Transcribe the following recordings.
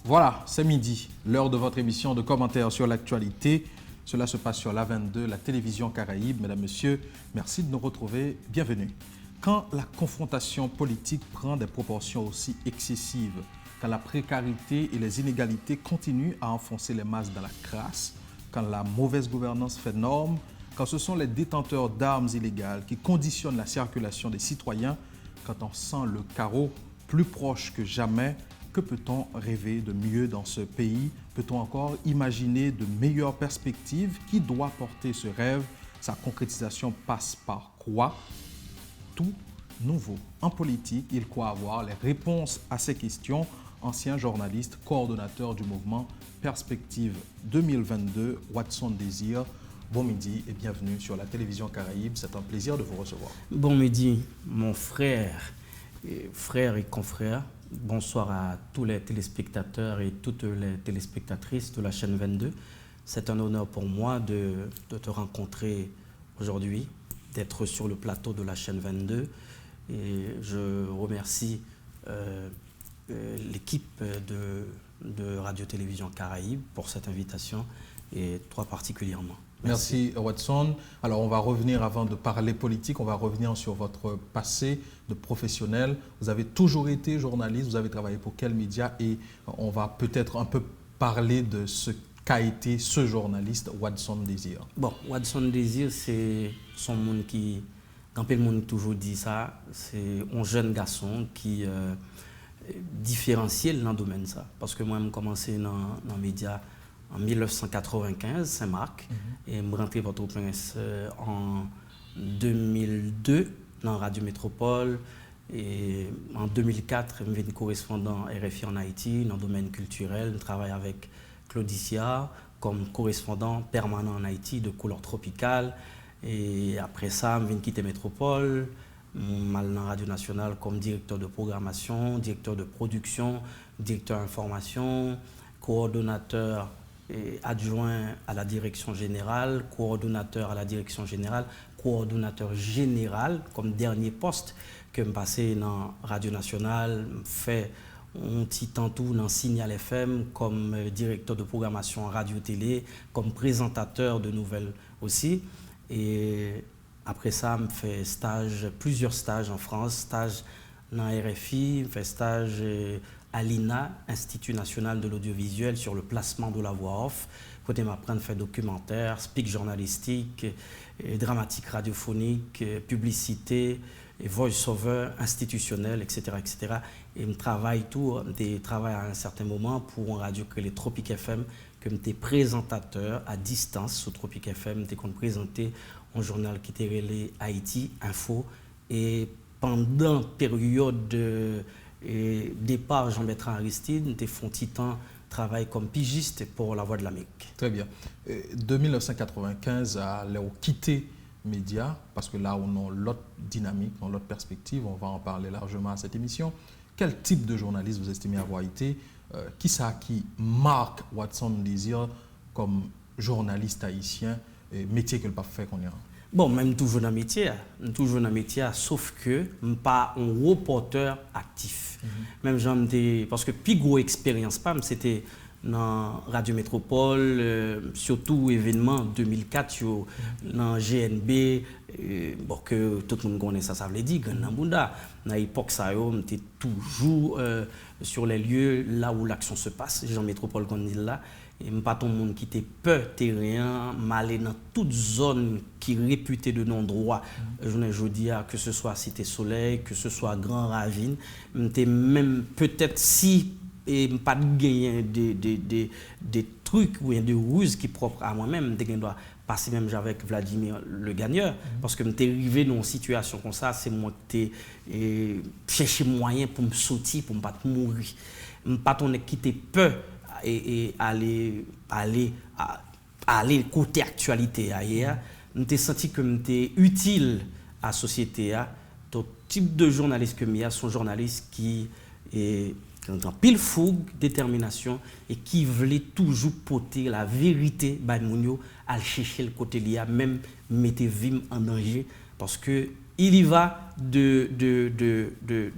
Voilà, c'est midi, l'heure de votre émission de commentaires sur l'actualité. Cela se passe sur l'A22, la télévision Caraïbe. Mesdames, Messieurs, merci de nous retrouver. Bienvenue. Quand la confrontation politique prend des proportions aussi excessives, quand la précarité et les inégalités continuent à enfoncer les masses dans la crasse, quand la mauvaise gouvernance fait norme, quand ce sont les détenteurs d'armes illégales qui conditionnent la circulation des citoyens, quand on sent le carreau plus proche que jamais, que peut-on rêver de mieux dans ce pays? Peut-on encore imaginer de meilleures perspectives? Qui doit porter ce rêve? Sa concrétisation passe par quoi? Tout nouveau. En politique, il faut avoir les réponses à ces questions. Ancien journaliste, coordonnateur du mouvement Perspective 2022, Watson Désir. Bon midi et bienvenue sur la télévision Caraïbe. C'est un plaisir de vous recevoir. Bon midi, mon frère et confrère. Bonsoir à tous les téléspectateurs et toutes les téléspectatrices de la chaîne 22. C'est un honneur pour moi de te rencontrer aujourd'hui, d'être sur le plateau de la chaîne 22. Et je remercie l'équipe de Radio-Télévision Caraïbe pour cette invitation et toi particulièrement. Merci Watson. Alors on va revenir, avant de parler politique, on va revenir sur votre passé de professionnel. Vous avez toujours été journaliste, vous avez travaillé pour quel média et on va peut-être un peu parler de ce qu'a été ce journaliste Watson Désir. Bon, Watson Désir, c'est son monde qui, quand le monde toujours dit ça, c'est un jeune garçon qui différentiel dans le domaine ça. Parce que moi, j'ai commencé dans les médias en 1995, Saint-Marc, et je suis rentré à Port-au-Prince en 2002 dans Radio Métropole. Et en 2004, je suis devenu correspondant RFI en Haïti dans le domaine culturel. Je travaille avec Claudicia comme correspondant permanent en Haïti de couleur tropicale. Et après ça, je suis quitter Métropole. Je suis allé dans Radio Nationale comme directeur de programmation, directeur de production, directeur d'information, coordonnateur et adjoint à la direction générale, coordonnateur à la direction générale, coordonnateur général comme dernier poste que je passé dans Radio Nationale, fait un petit temps tout dans Signal FM comme directeur de programmation radio-télé, comme présentateur de nouvelles aussi. Et après ça, je fais plusieurs stages en France, stage dans RFI, je fais stage à l'INA, Institut National de l'Audiovisuel, sur le placement de la voix off. Côté m'apprendre à faire documentaire, speak journalistique, dramatique radiophonique, publicité, voice-over institutionnel, etc., etc. Et je travaille à un certain moment pour une radio que les Tropiques FM, que j'étais présentateur à distance sur Tropique FM, j'étais présenté un journal qui était relais Haïti Info. Et pendant la période de départ Jean-Bertrand Aristide, j'ai fait un petit temps travail comme pigiste pour La Voix de l'Amérique. Très bien. De 1995 à là où quitter Média, parce que là on a l'autre dynamique, on a l'autre perspective, on va en parler largement à cette émission. Quel type de journaliste vous estimez avoir été? Qui marque Watson Désir comme journaliste haïtien, métier que le pas fait qu'on ira? Bon, même toujours dans le métier, sauf que je ne suis pas un reporter actif. Même parce que plus grosse expérience, c'était dans Radio Métropole, surtout événement 2004 dans GNB, que tout le monde connaît ça veut dire Granambunda. Dans l'époque, j'étais toujours sur les lieux là où l'action se passe, Jean Métropole qu'on dit là. Et je ne suis pas tout le monde qui était peu terrien, malé dans toute zone qui est réputée de non-droit. Je dis que ce soit Cité Soleil, que ce soit Grand Ravine. Même peut-être si et pas de gagner des trucs ou des ruses qui sont propres à moi-même, je dois passer même avec Vladimir le gagneur. Parce que je suis arrivé dans une situation comme ça, c'est moi qui ai cherché moyen pour me sortir, pour ne pas mourir. Je ne suis pas qui était peu. Et aller côté actualité ailleurs, j'ai senti que j'étais utile à la société. Le type de journaliste que je sont journalistes qui ont pile fougue, détermination et qui voulaient toujours porter la vérité à chercher le côté lié, même mettre vie en danger parce que il y va de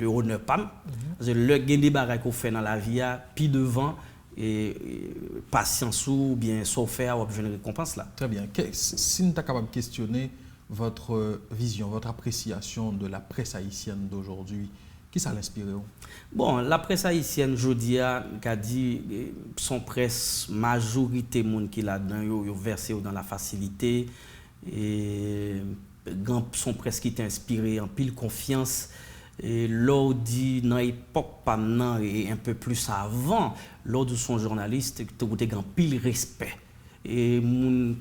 honneur pam. Le gain des bagages qu'on fait dans la vie, puis devant patience ou bien souffert ou une récompense là. Très bien. Si nous sommes capables de questionner votre vision, votre appréciation de la presse haïtienne d'aujourd'hui, qui ça l'inspire? Bon, la presse haïtienne, je dis, qu'a dit, son presse, majorité monde qui là-dedans, yo versé dans la facilité, et son presse qui est inspiré en pile confiance. Et lors dit dans l'époque pas maintenant et un peu plus avant, lors de son journaliste, tu as un pile respect. Et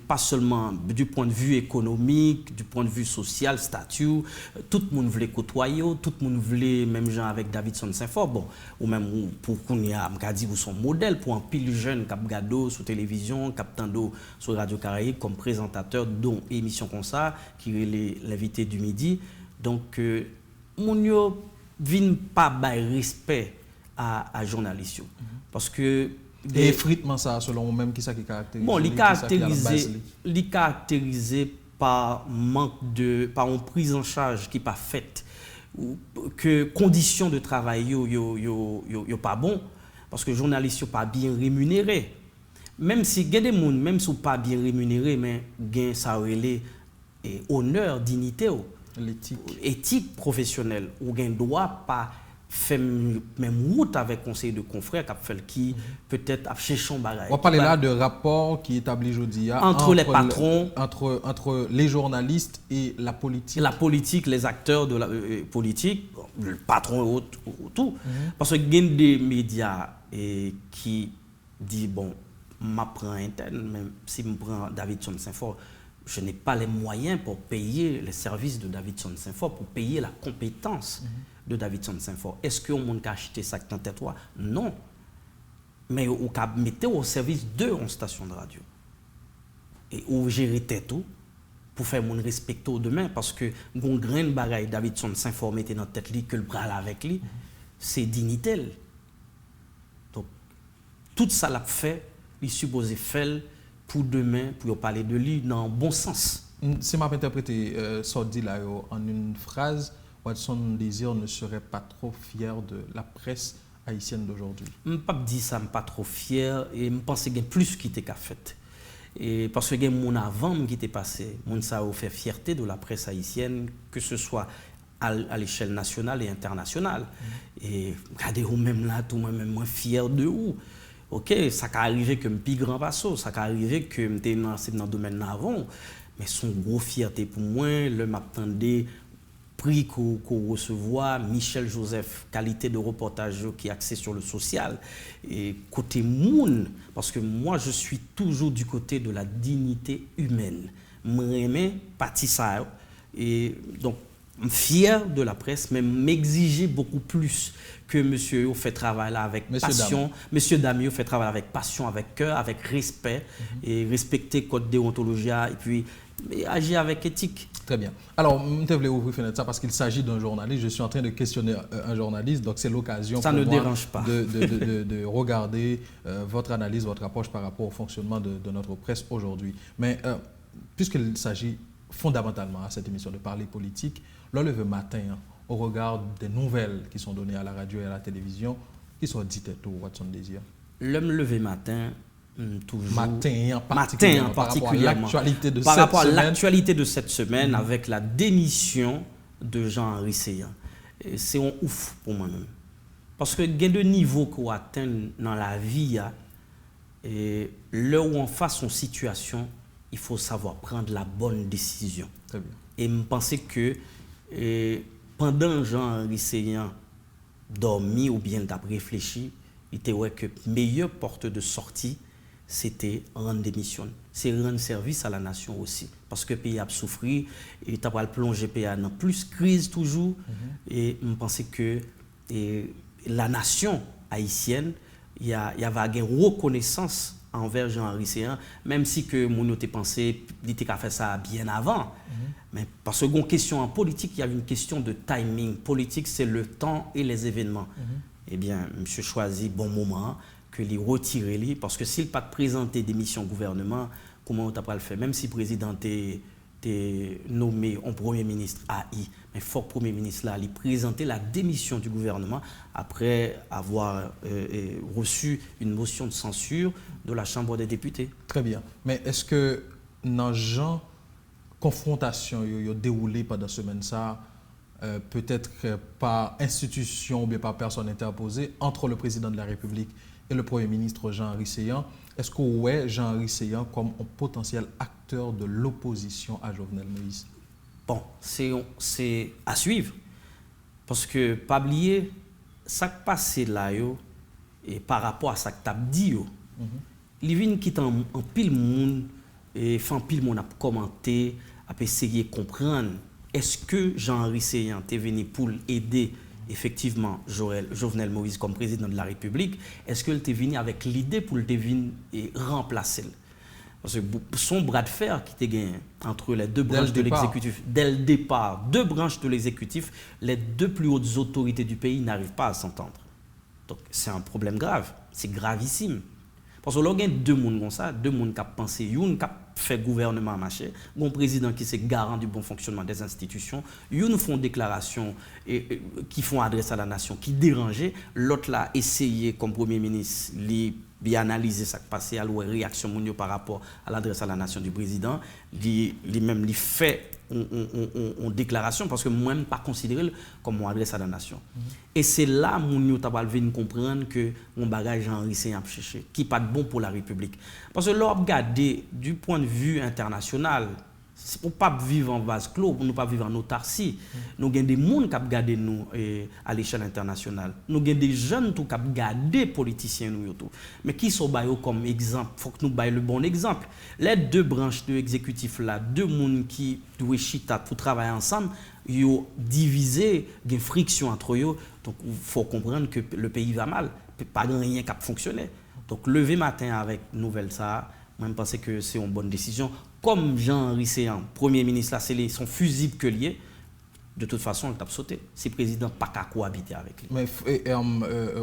pas seulement du point de vue économique, du point de vue social, statut, tout le monde voulait côtoyer, tout le monde voulait, même gens avec Davidson Saint-Fort, bon, ou même pour qu'on y a dit vous son modèle pour un pile jeune qui gado sur télévision, captando sur Radio Caraïbe comme présentateur dont émission comme ça, qui est l'invité du midi. Donc, moun yo vin pas bay respect à journalistes. Parce que et effritement ça, selon vous-même, qui ça qui caractérise? Bon, il caractérisé par une prise en charge qui pas faite, que conditions de travail yo pas bon, parce que les journalistes sont pas bien rémunérés. Même si des gens, même si pas bien rémunérés, mais gain ça relève honneur, dignité, éthique professionnelle, ou gain droit pas fait même route avec conseil de confrères qui peut-être a cherché un bagage. On va parler là de rapport qui établit aujourd'hui entre les patrons, entre les journalistes et la politique. La politique, les acteurs de la politique, le patron et tout. Parce que il y a des médias qui disent bon, m'apprend interne, même si je prends Davidson Saint-Fort, je n'ai pas les moyens pour payer les services de Davidson Saint-Fort, pour payer la compétence de Davidson Saint-Fort. Est-ce qu'on peut acheter ça dans tête? Non. Mais on peut mettre au service de une station de radio. Et on gérer tout pour faire mon respecter demain. Parce que un grain de bagaille Davidson Saint-Fort mettait dans tête que le bras avec lui, c'est dignité. Donc, tout ça l'a fait, il supposé faire pour demain, pour parler de lui dans le bon sens. Si je interpréter ça dit là en une phrase, Watson Désir ne serait pas trop fier de la presse haïtienne d'aujourd'hui. Je ne peux pas dire ça, je ne suis pas trop fier et je pense qu'il y a plus qui était fait. Et parce que il y a des gens avant qui étaient passés, ça a fait fierté de la presse haïtienne, que ce soit à l'échelle nationale et internationale. Et regardez-vous même là, tout moi-même moins fier de vous. Ok, ça peut arriver que je suis grand vassau, ça peut arriver que je suis dans le domaine avant, mais son gros fierté pour moi, le m'attendait prix qu'on recevoir, Michel Joseph, qualité de reportage qui est axé sur le social, et côté moun, parce que moi je suis toujours du côté de la dignité humaine. M'aimer parti ça, et donc fier de la presse, mais m'exiger beaucoup plus que monsieur fait travail là avec passion, monsieur Damier fait travail avec passion, avec cœur, avec respect, et respecter code déontologie et puis agir avec éthique. Très bien. Alors, je voulais ouvrir ça parce qu'il s'agit d'un journaliste. Je suis en train de questionner un journaliste, donc c'est l'occasion pour moi de regarder votre analyse, votre approche par rapport au fonctionnement de notre presse aujourd'hui. Mais puisqu'il s'agit fondamentalement à cette émission de parler politique, le matin, au regard des nouvelles qui sont données à la radio et à la télévision, qui sont dites au Watson Désir? L'homme levé matin, toujours. Matin en particulièrement. Par rapport à l'actualité de cette semaine, avec la démission de Jean-Henri Seyan. C'est un ouf pour moi-même. Parce que il y a deux niveaux qu'on atteint dans la vie. Et là où on face une situation, il faut savoir prendre la bonne décision. Très bien. Et je pense que pendant Jean-Henri Seyan dormi ou bien d'après réfléchi, il était ouais que meilleure porte de sortie, c'était rendre démission. C'est rendre service à la nation aussi. Parce que le pays a souffert, et il a plongé le pays dans plus crise toujours. Et je pense que la nation haïtienne, il y avait une reconnaissance envers Jean-Henri Seyan, même si que mon autre pensé, il était qu'à faire ça bien avant. Mais parce que une question en politique, il y a une question de timing. Politique, c'est le temps et les événements. Eh bien, monsieur choisit bon moment que les retirer parce que s'il pas présenter des missions au gouvernement, comment on t'a pas le faire? Même si le président est nommé un premier ministre AI, mais fort premier ministre là, il présentait la démission du gouvernement après avoir reçu une motion de censure de la Chambre des députés. Très bien. Mais est-ce que dans genre confrontation yo déroulé pendant semaine ça peut-être par institution ou bien par personne interposée entre le président de la République et le Premier ministre Jean-Henri Séan, est-ce que ouais Jean-Henri Séan comme un potentiel acteur de l'opposition à Jovenel Moïse? Bon, c'est à suivre. Parce que, pas oublier, ça qui passe là, et par rapport à ça que tu as dit, les vignes qui en pile monde, et fait en pile monde à commenter, à essayer de comprendre, est-ce que Jean-Henri Séan est venu pour aider effectivement Jovenel Moïse comme président de la République, est-ce qu'il est venu avec l'idée pour le venir remplacer? Parce que son bras de fer qui était gagné entre les deux branches de l'exécutif, dès le départ, deux branches de l'exécutif, les deux plus hautes autorités du pays n'arrivent pas à s'entendre. Donc c'est un problème grave, c'est gravissime. Parce que là, il y a deux mondes comme ça, deux mondes qui ont pensé, une qui a fait gouvernement marché, un président qui est garant du bon fonctionnement des institutions, une font déclaration qui font adresse à la nation, qui dérangeait, l'autre là essayé comme premier ministre, bien analyser ce qui passé à la réaction mondiale par rapport à l'adresse à la nation du président, lui-même lui fait une déclaration parce que moi même pas considéré comme une adresse à la nation. Et c'est là mon t'a venir comprendre que mon bagage Jean-Henri Séan chercher qui pas bon pour la République. Parce que là regarder du point de vue international, on ne peut pas vivre en vase clos, on ne peut pas vivre en autarcie. Nous avons des gens qui regardent nous à l'échelle internationale. Nous avons des jeunes qui regardent des politiciens. Mais qui sont comme exemple? Il faut que nous baillons le bon exemple. Les deux branches de l'exécutif, deux gens qui doivent chita pour travailler ensemble, ils ont divisé, il y a une friction entre eux. Donc il faut comprendre que le pays va mal. Pas rien qui a fonctionné. Donc lever matin avec nouvelle ça, moi je pense que c'est une bonne décision. Comme Jean-Henri Séan, Premier ministre, là, c'est son fusible que lié, de toute façon, il tape sauté. Si le président n'a pas qu'à cohabiter avec lui. Mais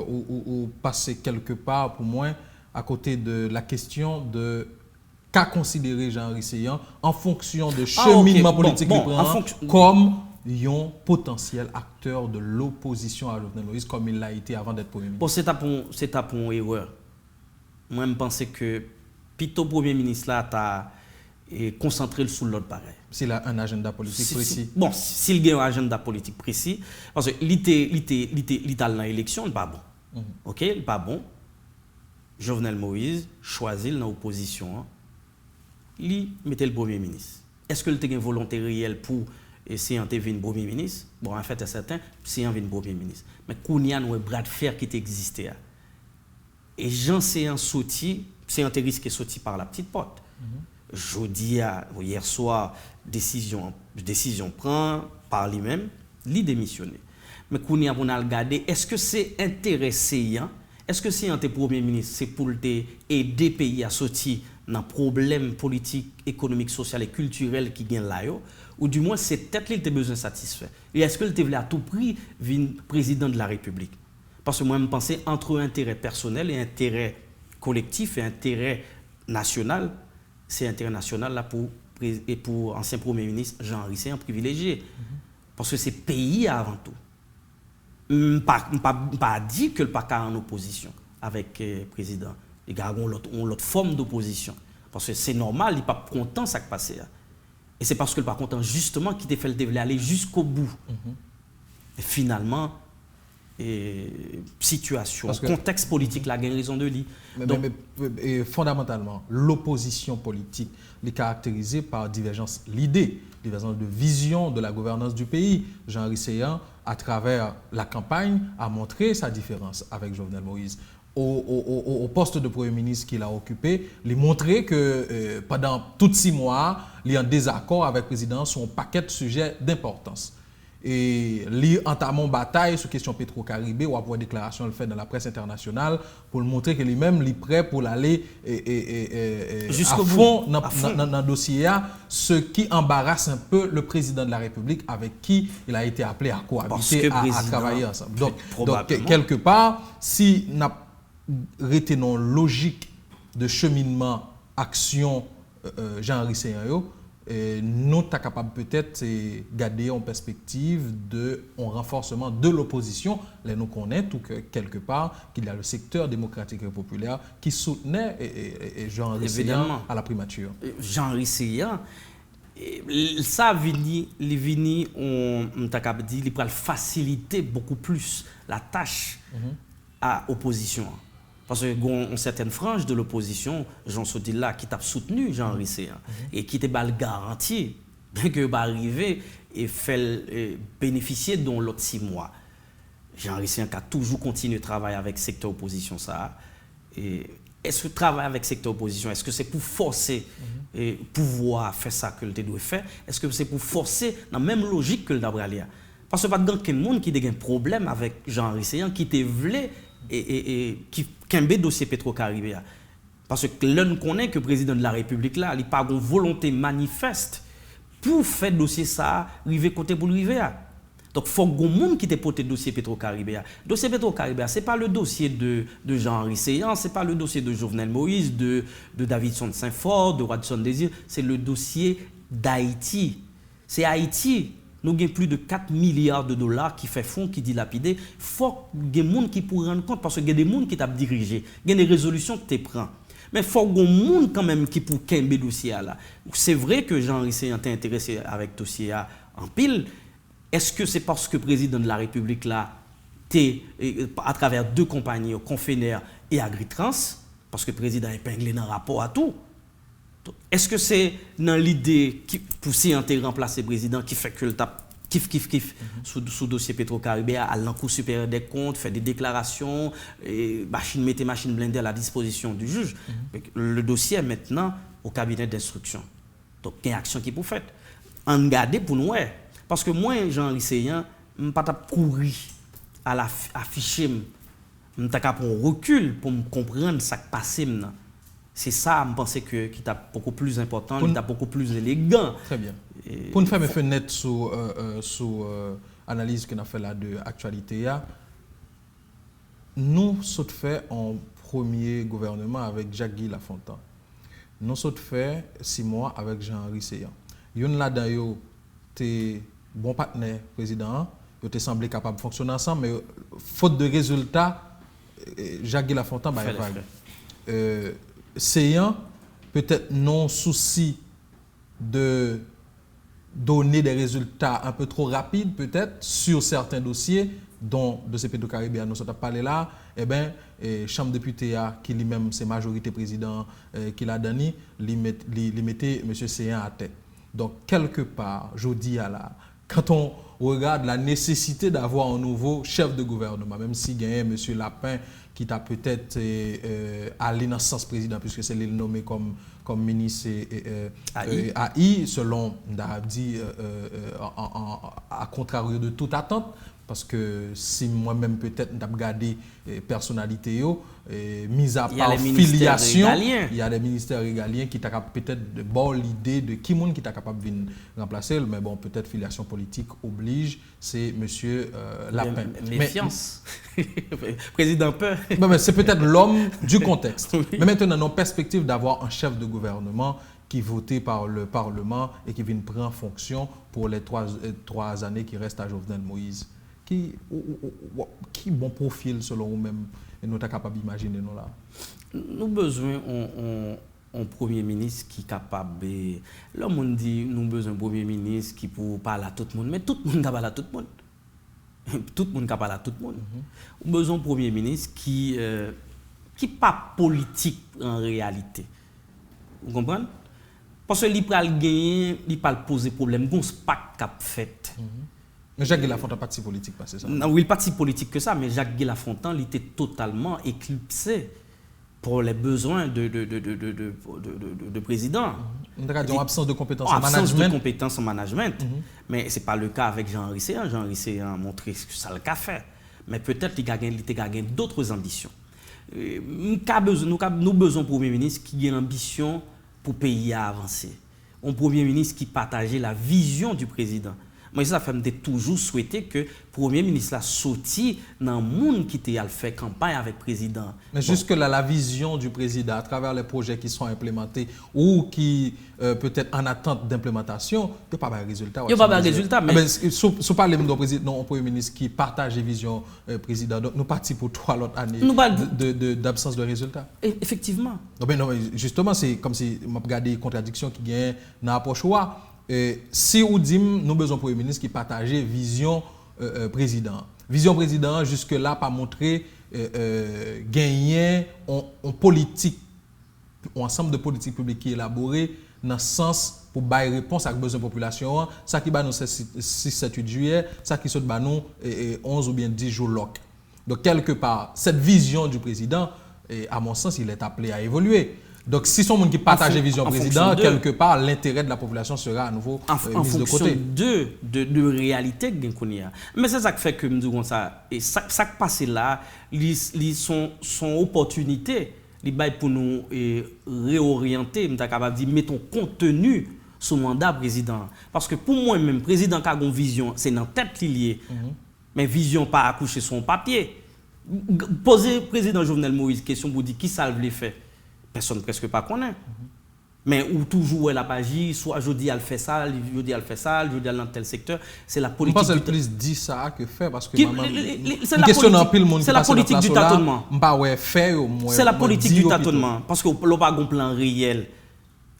ou passer quelque part, pour moi, à côté de la question de qu'a considéré Jean-Henri Séan en fonction de cheminement politique qu'il prend comme un potentiel acteur de l'opposition à Jovenel Moïse, comme il l'a été avant d'être Premier ministre. Bon, c'est une erreur. Moi, je pense que plutôt Premier ministre là, et concentrer sur l'autre pareil. S'il a un agenda politique précis. Bon, s'il a un agenda politique précis, parce que l'Italie dans l'élection, il n'est pas bon. OK, il n'est pas bon. Jovenel Moïse choisit dans l'opposition, il mettait le Premier ministre. Est-ce que il a une volonté réelle pour essayer de devenir Premier ministre? Bon, en fait, c'est certain, c'est un Premier ministre. Mais quand il y a un bras de fer qui existait, et Jean Séan sorti, c'est un risque qui est sorti par la petite porte. Jeudi, hier soir, décision prend par lui-même, il démissionne. Mais quand on a regardé, est-ce que c'est intéressé, est-ce que c'est un Premier ministre, c'est pour aider le pays à sortir dans problème politique, économique, social et culturel qui gagne là, ou du moins c'est peut-être qu'il a besoin de satisfaire. Et est-ce qu'il voulait à tout prix devenir président de la République? Parce que moi, je pense entre intérêt personnel et intérêt collectif et intérêt national, c'est intérêt national là pour ancien Premier ministre Jean-Henri Séan privilégié. Parce que c'est pays avant tout. Je ne pas dire que le PACA est en opposition avec le président. Les gars ont l'autre forme d'opposition. Parce que c'est normal, il n'est pas content de ce qui est passé. Et c'est parce que le pas content justement qu'il t'a fait le développer aller jusqu'au bout. Et finalement, situation, contexte politique, la raison de lui. Mais fondamentalement, l'opposition politique est caractérisée par divergence d'idées, divergence de vision de la gouvernance du pays. Jean-Henri Séan, à travers la campagne, a montré sa différence avec Jovenel Moïse. Au poste de Premier ministre qu'il a occupé, il a montré que pendant tous 6 mois, il est en désaccord avec le président sur un paquet de sujets d'importance. Et il entame une bataille sur la question Petro-Caribé ou après une déclaration le fait dans la presse internationale pour montrer que lui-même est prêt pour aller à fond dans le dossier, ce qui embarrasse un peu le président de la République avec qui il a été appelé à cohabiter, à travailler ensemble. Donc quelque part, si nous retenons logique de cheminement, action Jean-Henri Séan, nous sommes capables peut-être de garder en perspective un renforcement de l'opposition. Là, nous connaissons tout que quelque part qu'il y a le secteur démocratique et populaire qui soutenait Jean Risséan à la primature. Jean Risséan, ça vini on t'a capable dire il va faciliter beaucoup plus la tâche à l'opposition. Parce que une certaine frange de l'opposition, Jean Sodila, qui t'a soutenu Jean Risséan et qui t'a garanti bien que va arriver et fait bénéficier dans l'autre 6 mois. Jean Risséan qui a toujours continué de travailler avec le secteur opposition ça. Est-ce que travailler avec le secteur opposition, est-ce que c'est pour forcer pouvoir faire ça que le doit faire? Est-ce que c'est pour forcer dans la même logique que le Dabralia? Parce que pas de quelqu'un qui a un problème avec Jean Risséan qui te voulait et qui a un dossier Petro-Caribéa. Parce que l'on connaît que le président de la République là, il n'a pas une volonté manifeste pour faire dossier ça, arriver côté pour arriver. Donc il faut que les gens qui te porté le dossier Petro-Caribéa. Le dossier Petro-Caribéa, ce n'est pas le dossier de Jean Risséan, ce n'est pas le dossier de Jovenel Moïse, de Davidson Saint-Fort, de Watson Désir, c'est le dossier d'Haïti. C'est Haïti. Nous avons plus de 4 milliards de dollars qui fait fonds, qui dilapidé. Il faut que des gens qui pourraient rendre compte, parce qu'il y a des gens qui t'ont dirigé, il y a des résolutions que tu prends. Mais il faut que des gens quand même qui pour qu'un dossier là. C'est vrai que Jean Risséan est intéressé avec le dossier en pile. Est-ce que c'est parce que le président de la République là, à travers 2 compagnies, Conféner et Agritrans, parce que le président est épinglé dans le rapport à tout? Est-ce que c'est dans l'idée qui pousser un remplacer le président qui fait que le tape kiff sous dossier Petro-Caribéa à l'encours supérieur des comptes, fait des déclarations, machine blindée à la disposition du juge. Le dossier est maintenant au cabinet d'instruction. Donc il y a une action qui peut faire. En garder pour nous. Parce que moi, Jean Risséan, je ne peux pas courir à l'afficher. Je ne peux pas prendre un recul pour me comprendre ce qui passe. C'est ça, je pense que qui est beaucoup plus important, qui est beaucoup plus élégant. Très bien. Pour nous faire une fenêtre sur l'analyse qu'on a fait là de l'actualité, nous sommes fait en premier gouvernement avec Jacques-Guy Lafontaine. Nous sommes fait 6 mois avec Jean Risséan. Yon là d'ailleurs, t'es bon partenaire président, il te semblé capable de fonctionner ensemble, mais faute de résultats, Jacques-Guy Lafontaine va vague. Séant, peut-être non souci de donner des résultats un peu trop rapides, peut-être, sur certains dossiers, dont de ces Petro-Caribéa, nous avons parlé là, Chambre député, qui lui-même, c'est majorité président, qui l'a donné, lui mettait M. Séant à tête. Donc, quelque part, je dis là, quand on regarde la nécessité d'avoir un nouveau chef de gouvernement, même si il y a M. Lapin qui t'a peut-être allé dans ce sens président, puisque c'est lui nommé comme ministre AI, selon Ndabdi, à contrario de toute attente. Parce que si moi-même peut-être j'ai regardé personnalité, mis à part filiation, il y a des ministères régaliens qui ont peut-être de bonne l'idée de qui est capable de remplacer, mais bon, peut-être filiation politique oblige, c'est M. Lapin. Méfiance. Président Peur. C'est peut-être l'homme du contexte. Oui. Mais maintenant, nos perspectives d'avoir un chef de gouvernement qui est voté par le Parlement et qui vient prendre fonction pour les 3 années qui restent à Jovenel Moïse. Qui bon profil selon vous-même et nous sommes capables d'imaginer nous là? Nous avons besoin d'un premier ministre qui est capable. L'homme on dit nous avons besoin d'un premier ministre qui peut parler à tout le monde, mais tout le monde ne parle à tout le monde. Tout le monde parle à tout le monde. Nous avons besoin d'un premier ministre qui n'est pas politique en réalité. Vous comprenez? Parce qu'il peut gagner, il peut poser problème. Il n'y a pas de fait. Mais Jacques-Guy Lafontaine n'est pas si politique, pas c'est ça? Non, oui, il n'est pas si politique que ça, mais Jacques-Guy Lafontaine il était totalement éclipsé pour les besoins de président. On a dit absence de compétences en management. Absence de compétences en management. Mais ce n'est pas le cas avec Jean Risséan. Jean Risséan a montré ce que ça le fait. Mais peut-être qu'il a gagné d'autres ambitions. Nous avons besoin d'un Premier ministre qui a l'ambition pour le pays à avancer. Un Premier ministre qui partage la vision du président. Moi, ça fait toujours souhaiter que le Premier ministre a sorti dans le monde qui était à faire campagne avec le président. Mais jusque-là, la vision du président à travers les projets qui sont implémentés ou qui peut-être en attente d'implémentation, il n'y a pas de résultat. Il n'y a pas de résultat. Mais si parlez d'un président, un Premier ministre qui partage la vision président, donc nous partons pour 3 autres années d'absence de résultats. Effectivement. Non, justement, c'est comme si je regarde les contradictions qui gagnent dans l'approche. Si on dit nous avons besoin d'un Premier ministre qui partage la vision président. Vision président, jusque-là, pas montré gagner en politique, un ensemble de politiques publiques qui est élaboré dans le sens pour bailler réponse à besoin de la population. Ça qui va nous 6-7-8 juillet, ça qui saute nous 11 ou bien 10 jours loc. Donc, quelque part, cette vision du président, à mon sens, il est appelé à évoluer. Donc, si son monde qui partage la vision président, quelque part, l'intérêt de la population sera à nouveau mis de côté. De réalité que nous avons. Mais c'est ça qui fait que nous disons ça. Et ça qui passe là, son opportunité, pour nous réorienter, nous sommes capables de dire, mettons contenu sur le mandat président. Parce que pour moi, même président qui a une vision, c'est dans la tête liée. Mais vision pas accoucher sur un papier. Poser président Jovenel Moïse question pour dire qui ça le fait. Personne presque pas connaît. Mais ou toujours elle a pas agi, soit je dis elle fait ça, je dis elle fait ça, je dis elle dans tel secteur, c'est la politique. Je pense qu'elle plus dit ça que fait parce que c'est la politique du tâtonnement. C'est la politique du tâtonnement parce que l'on pas un plan réel.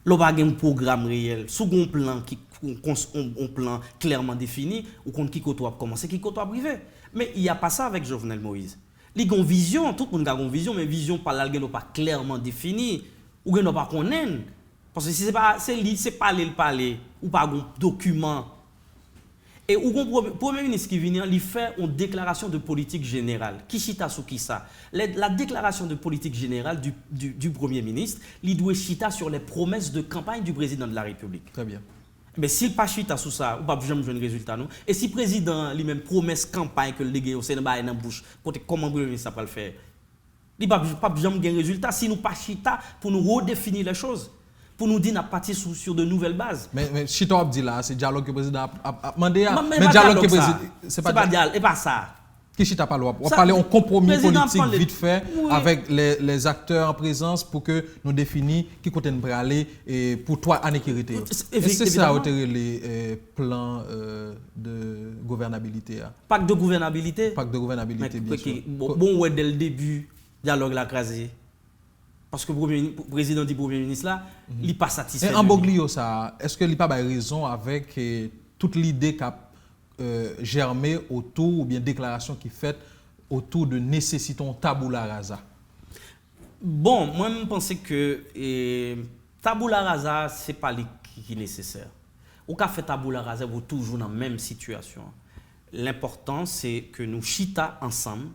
L'on pas un programme réel. Sous un plan qui un plan clairement défini ou contre qui côté commencer, qui côté privé. Mais il y a pas ça avec Jovenel Moïse. Il a une vision, tout le monde a une vision, mais vision pas là, pas clairement définie, ou ne pas connaître. Parce que si c'est parler, ou pas un document. Et ou le Premier ministre qui vient, il fait une déclaration de politique générale. Qui chita sous qui ça? La déclaration de politique générale du Premier ministre, il doit chita sur les promesses de campagne du président de la République. Très bien. Mais s'il pas chita sous ça, ou pas jamais jouer un résultat non. Et si le président lui-même promesse campagne que le dégué au Sénégal dans bouche, comment le ministre ça va le faire? Il pas jamais gagner résultat si nous pas chita pour nous redéfinir les choses, pour nous dire n'a partir sur de nouvelles bases. Mais chita dit là, c'est dialogue que le président a demandé. Mais dialogue que le président c'est pas dialogue et pas ça. Qui chita pas loi. On parler en compromis politique vite fait avec les acteurs en présence pour que nous définissions qui côté nous aller et pour 3 années qui restent. Est-ce que ça a été les plans de gouvernabilité? Pacte de gouvernabilité. Pacte de gouvernabilité, bien sûr. Bon, ouais, dès le début, dialogue la crasé. Parce que le président du Premier ministre là, il n'est pas satisfait. Et en Boglio, ça, est-ce qu'il n'y a pas raison avec toute l'idée qu'a germé autour ou bien déclaration qui fait autour de nécessitons tabula rasa? Bon, moi je pense que tabula rasa c'est pas qui est nécessaire. Ou qu'a fait tabula rasa vous toujours dans la même situation. L'important c'est que nous chita ensemble,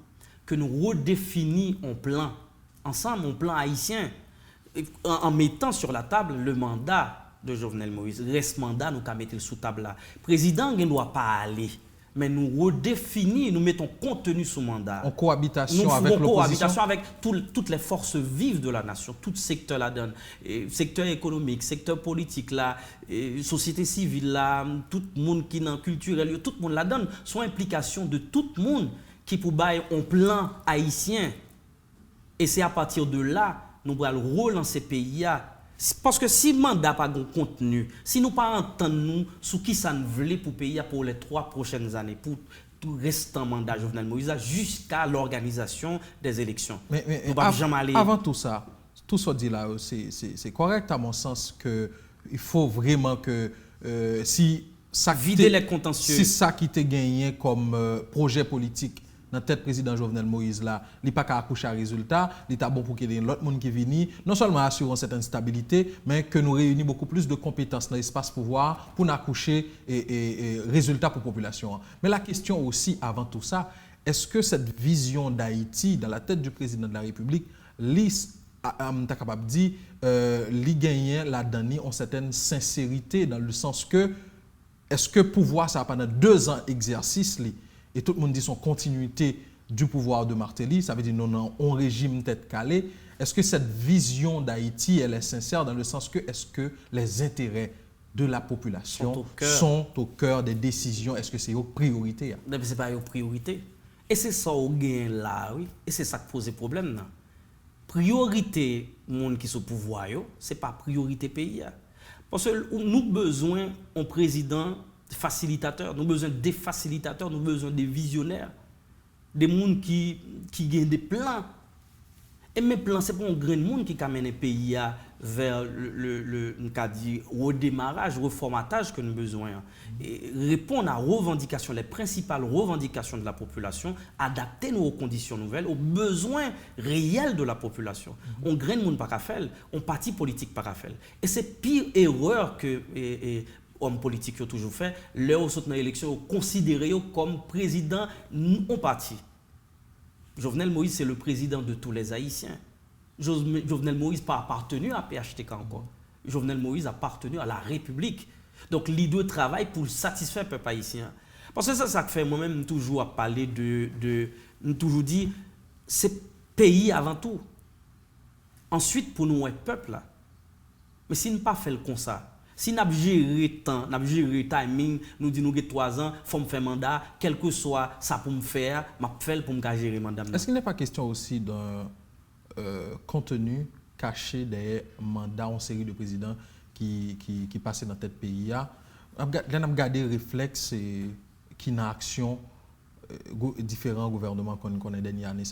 que nous redéfinissions un plan ensemble, un plan haïtien en mettant sur la table le mandat de Jovenel Moïse. Reste mandat, nous avons mis sous table là. Le président ne doit pas aller, mais nous redéfinissons, nous mettons contenu sous mandat. En cohabitation avec l'opposition. En cohabitation avec toutes les forces vives de la nation, tout secteur la donne. Secteur économique, secteur politique, la société civile, là, tout le monde qui est dans culturel, tout le monde la donne. Sont implication de tout le monde qui pour bailler un plan haïtien. Et c'est à partir de là, nous allons relancer le pays. Parce que si le mandat n'a pas de contenu, si nous ne pas entendons sur qui ça nous voulait pour le pays pour les 3 prochaines années, pour tout restant mandat Jovenel Moïse, jusqu'à l'organisation des élections. Mais avant tout ça, tout ce dit là, c'est correct à mon sens qu'il faut vraiment que si ça vider les contentieux. Si ça qui était gagné comme projet politique dans la tête président Jovenel Moïse là, il n'y a pas qu'à accoucher à résultat, il est bon pour qu'il y ait l'autre monde qui vienne, non seulement assurer une certaine stabilité, mais que nous réunissons beaucoup plus de compétences dans l'espace pouvoir pour accoucher et résultat pour la population. Mais la question aussi, avant tout ça, est-ce que cette vision d'Haïti dans la tête du président de la République, est capable de dire, li gagne la dernière une certaine sincérité dans le sens que, est-ce que pouvoir ça pendant 2 ans exercice et tout le monde dit son continuité du pouvoir de Martelly, ça veut dire non, on régime tête calée. Est-ce que cette vision d'Haïti, elle est sincère dans le sens que, est-ce que les intérêts de la population sont au cœur des décisions. Est-ce que c'est une priorité? Ce n'est pas une priorité. Et c'est ça au gain là, oui. Et c'est ça qui pose problème. Priorité, monde qui sont au pouvoir, ce n'est pas priorité pays. Parce que nous avons besoin d'un président facilitateur, nous avons besoin des facilitateurs, nous avons besoin des visionnaires, des gens qui ont des plans. Et mes plans, ce n'est pas un grand monde qui amène le pays vers le redémarrage, reformatage que nous avons besoin. Et répondre à revendications, les principales revendications de la population, adapter nos conditions nouvelles aux besoins réels de la population. On grand monde pas faire, on parti politique pas faire. Et c'est pire erreur que hommes politiques ont toujours fait, leur sont dans l'élection considéré comme président en parti. Jovenel Moïse, c'est le président de tous les Haïtiens. Jovenel Moïse n'a pas appartenu à PHTK encore. Jovenel Moïse a appartenu à la République. Donc, l'idée travaille pour satisfaire le peuple haïtien. Parce que ça fait moi-même toujours à parler toujours dit, c'est pays avant tout. Ensuite, pour nous, peuple là. Mais si nous pas fait comme ça, si nous avons géré temps, nous avons géré timing, nous disons que 3 ans, il faut me faire mandat, quel que soit ça pour me faire, je vais faire pour me gérer mandat. Est-ce qu'il n'est pas question aussi d'un contenu caché des mandats en série de présidents qui passaient dans tête pays? On a regardé réflexe qui n'a action différents gouvernements qu'on connaît dernière année,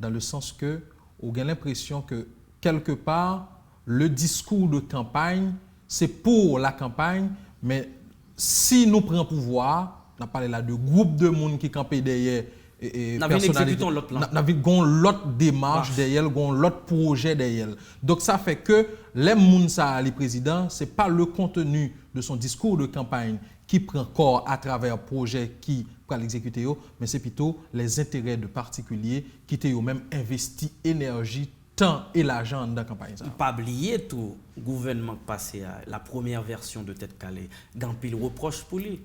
dans le sens que on a l'impression que quelque part, le discours de campagne, c'est pour la campagne, mais si nous prenons pouvoir, on a parlé là de groupes de monde qui campent derrière personnalité, nous avons l'autre démarche derrière, l'autre projet derrière. Donc ça fait que les gens, les présidents, ce n'est pas le contenu de son discours de campagne qui prend corps à travers un projet qui peut l'exécuter, mais c'est plutôt les intérêts de particuliers qui ont même investi énergie, temps et l'argent dans la campagne. Il ne faut pas oublier tout le gouvernement passé à la première version de Tête Calais. Il y a pile reproche pour lui.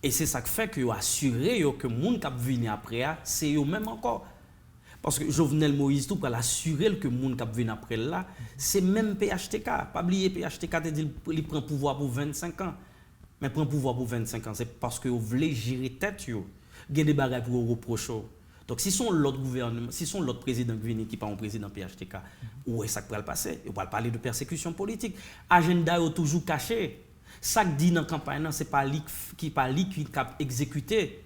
Et c'est ça qui fait qu'il a assuré que les gens qui viennent après, c'est eux-mêmes encore. Parce que Jovenel Moïse, tout pour assurer que les gens qui viennent après là, c'est même PHTK. Pas oublier PHTK, il prend pouvoir pour 25 ans. Mais prend pouvoir pour 25 ans, c'est parce que vous voulez gérer tête. Il y a des bagages pour reprocher. Donc, si son l'autre gouvernement, si son l'autre président qui n'est pas un président PHTK, où est-ce que ça peut le passer? On va parler de persécution politique. Agenda est toujours caché. Ça que dit dans la campagne, ce n'est pas lui qui a exécuté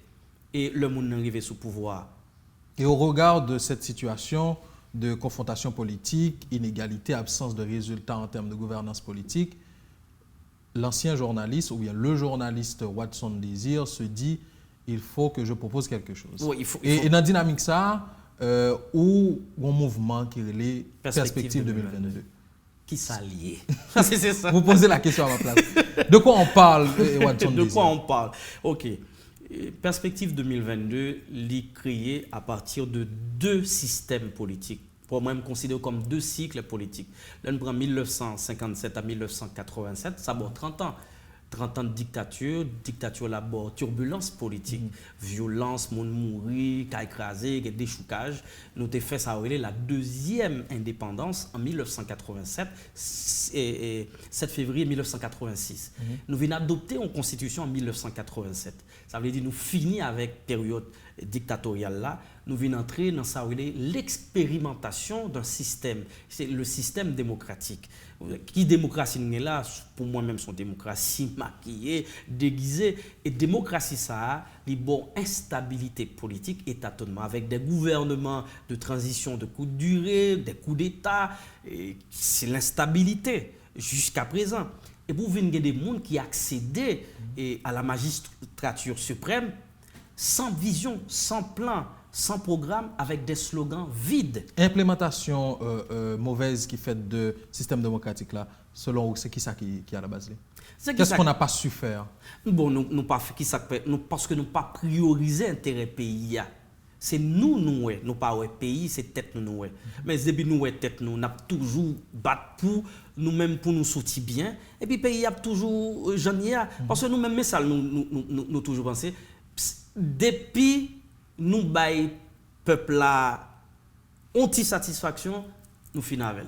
et le monde est arrivé sous pouvoir. Et au regard de cette situation de confrontation politique, inégalité, absence de résultats en termes de gouvernance politique, l'ancien journaliste, ou bien le journaliste Watson Désir se dit il faut que je propose quelque chose. Oui, il faut. Et dans la dynamique ça, où un mouvement qui est les Perspectives 2022. Qui s'allie. C'est ça. Vous posez la question à ma place. De quoi on parle, Watson Désir? De quoi on parle? Ok. Perspective 2022, l'est créé à partir de 2 systèmes politiques. Pour moi, je considère comme 2 cycles politiques. L'un prend 1957 à 1987, ça va 30 ans. 30 ans de dictature là-bas, turbulence politique, violence, monde mourir, cas écrasé, déchoucage. Nous avons fait ça la deuxième indépendance en 1987, et 7 février 1986. Nous venons adopter une constitution en 1987. Ça veut dire que nous finissons avec la période dictatoriale là, nous venons entrer dans l'expérimentation d'un système, c'est le système démocratique. Qui démocratie n'est là, pour moi-même, son démocratie maquillée, déguisée. Et démocratie, ça a une bonne instabilité politique et tâtonnement, avec des gouvernements de transition de courte durée, des coups d'État. C'est l'instabilité jusqu'à présent. Et vous venez des gens qui accédaient à la magistrature suprême sans vision, sans plan, sans programme, avec des slogans vides. Implémentation mauvaise qui fait de système démocratique là, selon vous, c'est qui ça qui est à la base? Qu'est-ce qu'on n'a pas su faire? Bon, nous pas fait qui ça parce que nous pas prioriser l'intérêt pays. C'est nous pas ouais pays, c'est tête nous. Mais depuis nous tête nous, n'a toujours battu pour nous-mêmes pour nous sortir bien. Et puis pays a toujours janvier parce que nous-mêmes mais ça nous toujours penser depuis nous bail peuple là anti-satisfaction nous finissons avec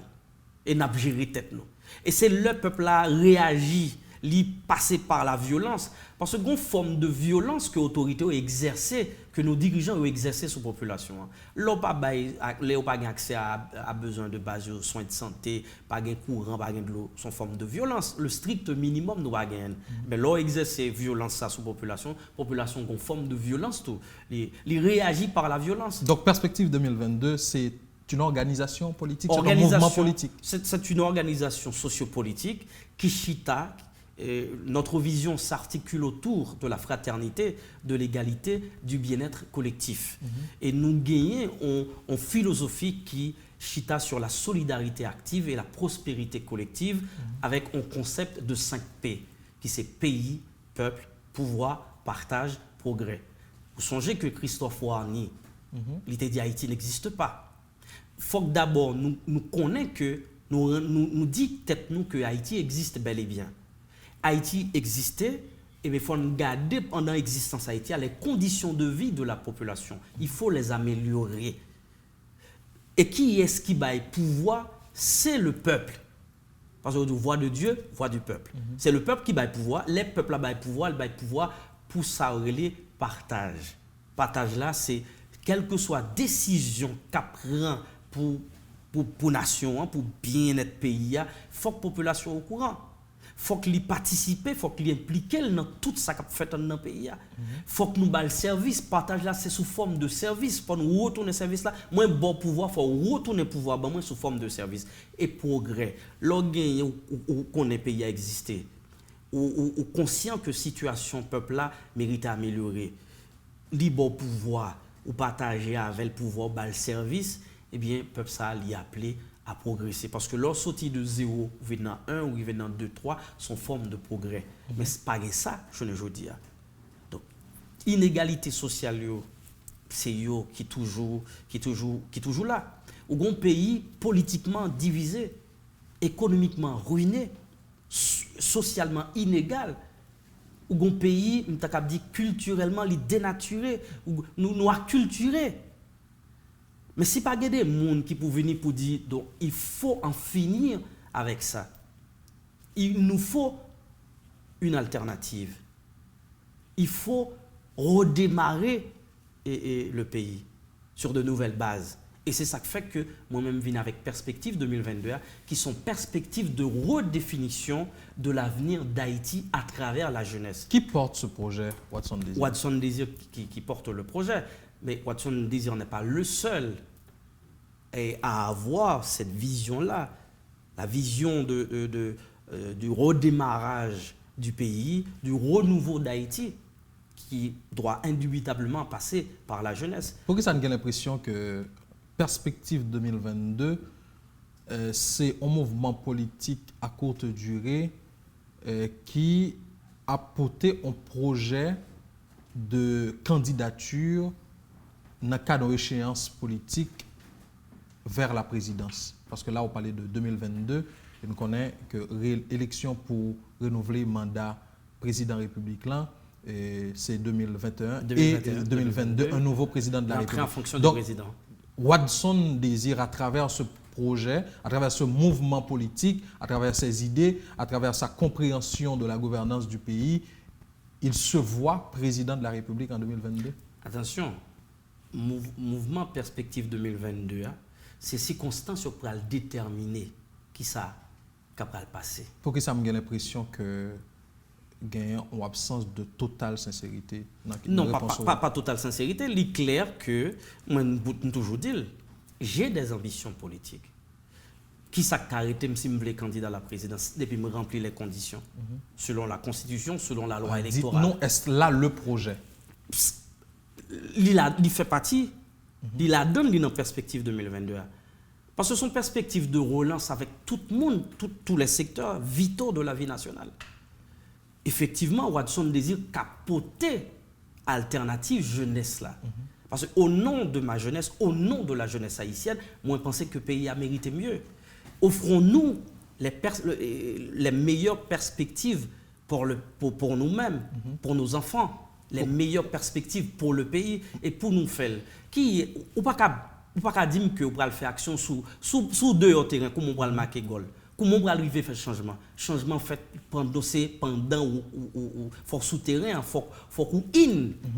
et n'a géré tête nous et c'est le peuple là réagit li passer par la violence. Parce que une forme de violence que l'autorité a exercée, que nos dirigeants ont exercé sur la population. L'on n'a pas accès à besoin de base de soins de santé, pas de courant, pas de l'eau, c'est une forme de violence. Le strict minimum, nous pas gagner. Mais l'on exerce violence sur la population a une forme de violence. Il réagit par la violence. Donc, Perspective 2022, c'est une organisation politique, c'est un mouvement politique. C'est une organisation sociopolitique qui chita. Notre vision s'articule autour de la fraternité, de l'égalité, du bien-être collectif. Et nous gagnons en philosophie qui chita sur la solidarité active et la prospérité collective avec un concept de 5 P, qui c'est pays, peuple, pouvoir, partage, progrès. Vous songez que Christophe Warny, l'idée d'Haïti n'existe pas. Il faut que d'abord nous connaissions que, nous disons peut-être que Haïti existe bel et bien. Haïti existait, et il faut garder pendant l'existence Haïti les conditions de vie de la population. Il faut les améliorer. Et qui est-ce qui va pouvoir? C'est le peuple. Parce que voix de Dieu, voix du peuple. C'est le peuple qui va pouvoir. Les peuples va pouvoir pour ça reler partage. Partage là, c'est quelle que soit décision qu'a prend pour nation, pour bien-être pays, il faut que la population soit au courant. Il faut qu'il participe, il faut qu'il implique dans tout ça qu'a fait dans le pays. Il faut que nous baillons le service. Partage là, c'est sous forme de service. Pour nous retourner le service là, moins bon pouvoir, il faut retourner le pouvoir, moins sous forme de service. Et progrès. L'organe où le pays a existé, ou conscient que la situation peuple là mérite à améliorer, libre pouvoir, ou partager avec le pouvoir, le service, eh bien, le peuple ça l'y appelé à progresser. Parce que leur sortie de 0, venant 1 ou venant 2, 3, sont forme de progrès. Mais ce n'est pas ça, je ne veux dire. Donc, inégalité sociale, c'est qui toujours là. Ou un pays politiquement divisé, économiquement ruiné, socialement inégal. Ou un pays, culturellement dénaturé, ou nous acculturé. Mais si pas des gens qui peuvent venir pour dire donc il faut en finir avec ça. Il nous faut une alternative. Il faut redémarrer le pays sur de nouvelles bases. Et c'est ça qui fait que moi-même viens avec Perspective 2022 qui sont perspectives de redéfinition de l'avenir d'Haïti à travers la jeunesse. Qui porte ce projet, Watson Désir? Watson Désir qui porte le projet. Mais Watson Désir n'est pas le seul à avoir cette vision-là, la vision du redémarrage du pays, du renouveau d'Haïti, qui doit indubitablement passer par la jeunesse. Pourquoi ça me donne l'impression que Perspective 2022, c'est un mouvement politique à courte durée qui a porté un projet de candidature dans le cadre d'échéance politique vers la présidence. Parce que là, on parlait de 2022, et nous connaissons que l'élection pour renouveler le mandat président républicain, c'est 2021, et 2022, un nouveau président de la République. En fonction donc, du président. Watson désire, à travers ce projet, à travers ce mouvement politique, à travers ses idées, à travers sa compréhension de la gouvernance du pays, il se voit président de la République en 2022. Attention, mouvement Perspective 2022, c'est circonstance pour le déterminer qui ça va le passer. Pour que ça me donne l'impression que gagne en absence de totale sincérité. Non, pas totale sincérité. Il est clair que, moi, je toujours dit, j'ai des ambitions politiques. Qui ça arrêté si je voulais candidat à la présidence depuis me remplir les conditions selon la Constitution, selon la loi électorale. Non, est-ce là le projet? Il fait partie, il a donné une perspective 2022. Parce que son perspective de relance avec tout le monde, tous les secteurs vitaux de la vie nationale. Effectivement, Watson désire capoter alternative jeunesse là. Parce qu'au nom de ma jeunesse, au nom de la jeunesse haïtienne, moi je pensais que le pays a mérité mieux. Offrons-nous les meilleures perspectives pour nous-mêmes, pour nos enfants, les meilleures perspectives pour le pays et pour nous faire. Ou pas qu'à dire que vous allez faire action sous deux terrains comme on va le marquer goal. Comment on va arriver à faire changement? Changement fait pendant ou faut souterrain, faut qu'on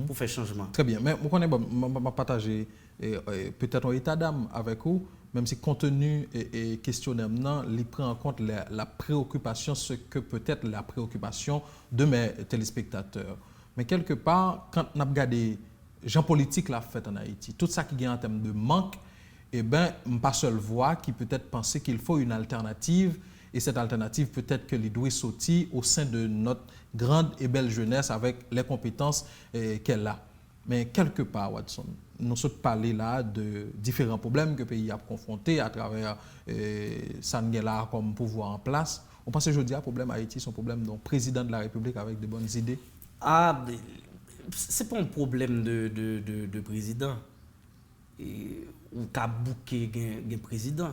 pour faire changement. Très bien, mais je vais partager peut-être un état d'âme avec vous, même si contenu et questionnaire maintenant, il prend en compte la préoccupation, ce que peut être la préoccupation de mes téléspectateurs. Mais quelque part, quand on a regardé gens politiques la fait en Haïti, tout ça qui est en termes de manque, eh bien, pas seule voix qui peut-être penser qu'il faut une alternative, et cette alternative peut-être que les doit sortir au sein de notre grande et belle jeunesse avec les compétences qu'elle a. Mais quelque part, Watson, nous sommes parlé là de différents problèmes que le pays a confrontés à travers Sangela comme pouvoir en place. On pense aujourd'hui à problème Haïti, son problème donc président de la République avec de bonnes idées. Ah, c'est pas un problème de président. Ou qu'a bouqué un président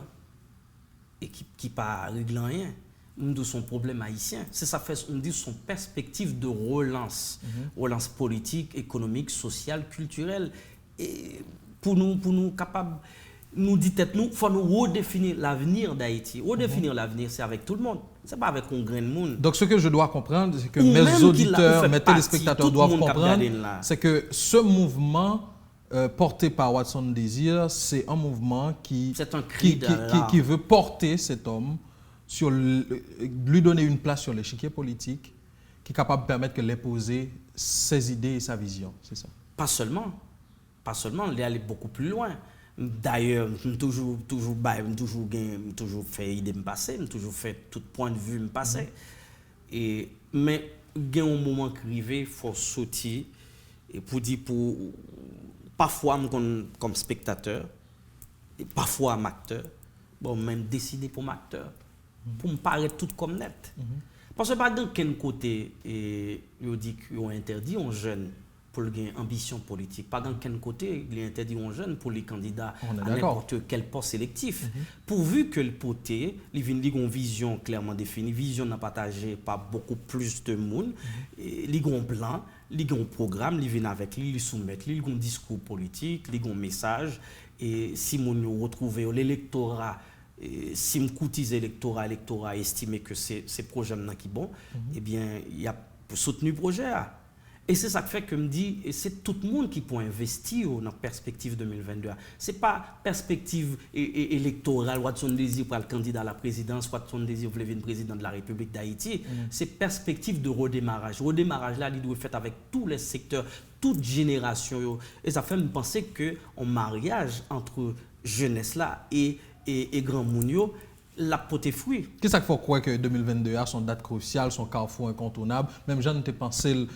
et qui pas régler rien. On dit son problème haïtien. C'est ça fait, on dit son perspective de relance, relance politique, économique, sociale, culturelle. Et pour nous capables, nous dit tête nous, faut nous redéfinir l'avenir d'Haïti. Redéfinir l'avenir, c'est avec tout le monde. C'est pas avec un grain de monde. Donc ce que je dois comprendre, c'est que mes auditeurs, mes téléspectateurs doivent comprendre, c'est que ce mouvement porté par Watson Désir, c'est un mouvement qui veut porter cet homme, lui donner une place sur l'échiquier politique, qui est capable de permettre de l'imposer ses idées et sa vision, c'est ça? Pas seulement, il est allé beaucoup plus loin. D'ailleurs, toujours fait idée me passer, toujours fait tout point de vue me passer. Mais il y a un moment crivé, il faut sortir et pour parfois comme spectateur et parfois comme acteur, bon même décider pour m'acteur pour me paraître tout comme net. Parce que pas dans quel côté il dit qu'ils ont interdit aux jeunes pour une ambition politique. Pas dans quel côté il est interdit aux jeunes pour les candidats à n'importe quel poste sélectif. Pourvu que le poté, il vient une vision clairement définie, vision n'a partagée par beaucoup plus de monde, il a un plan, il a un programme, il vient avec lui, il soumet, il a un discours politique, il a un message, et si on retrouve l'électorat, si on coûtise l'électorat estime que c'est projet qui bon, eh bien, il y a soutenu le projet. Et c'est ça qui fait que me dit, c'est tout le monde qui peut investir dans la perspective 2022. Ce n'est pas perspective électorale, Watson Désir pour le candidat à la présidence, Watson Désir pour le président de la République d'Haïti. C'est perspective de redémarrage. Redémarrage là, il doit être fait avec tous les secteurs, toute génération. Et ça fait me penser qu'un mariage entre jeunesse là et grand mounio, la pote fruit. Qu'est-ce qu'il faut croire que 2022 a son date cruciale, son carrefour incontournable? Même j'en ai pensé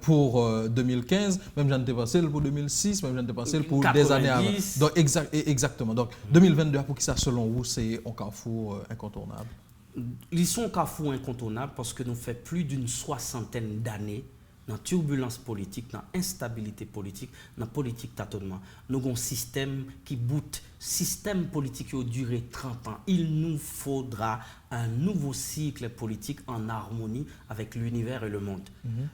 pour 2015, même j'en ai pensé pour 2006, même j'en ai pensé pour 90. Des années avant. Donc, exactement. Donc 2022, pour qui ça, selon vous, c'est un carrefour incontournable? Ils sont un carrefour incontournable parce que nous faisons plus d'une 60aine d'années dans la turbulence politique, dans l'instabilité politique, dans la politique tâtonnement. Nous avons un système qui boute, système politique qui a duré 30 ans. Il nous faudra un nouveau cycle politique en harmonie avec l'univers et le monde.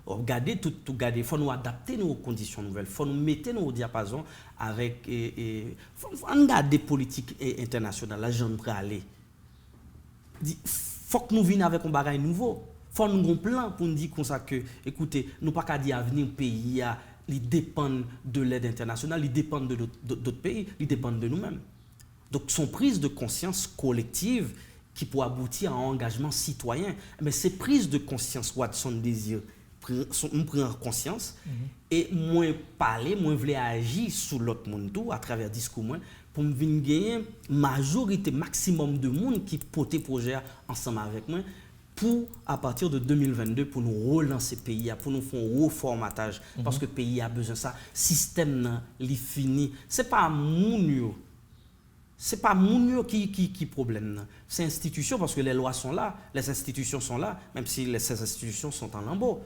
Regardez tout regarder, il faut nous adapter nos conditions nouvelles, il faut nous mettre nos diapasons avec faut regarder politique internationale, là j'en peux aller. Il faut que nous venions avec un bagage nouveau. Il faut un plan pour nous dire comme ça que, écoutez, nous ne pouvons pas dire avenir pays, ils dépendent de l'aide internationale, ils dépendent d'autres pays, ils dépendent de nous-mêmes. Donc, son prise de conscience collective qui peut aboutir à un engagement citoyen. Mais ces prises de conscience, Watson Désir, on prend conscience et moins parler, moins vouloir agir sur l'autre monde tout à travers discours moins pour me venir gagner majorité maximum de monde qui porte projet ensemble avec moi pour à partir de 2022 pour nous relancer le pays, pour nous faire un reformatage parce que le pays a besoin de ça, système li fini, c'est pas mounio. C'est pas mounio qui problème, c'est institution parce que les lois sont là, les institutions sont là, même si ces institutions sont en lambeau.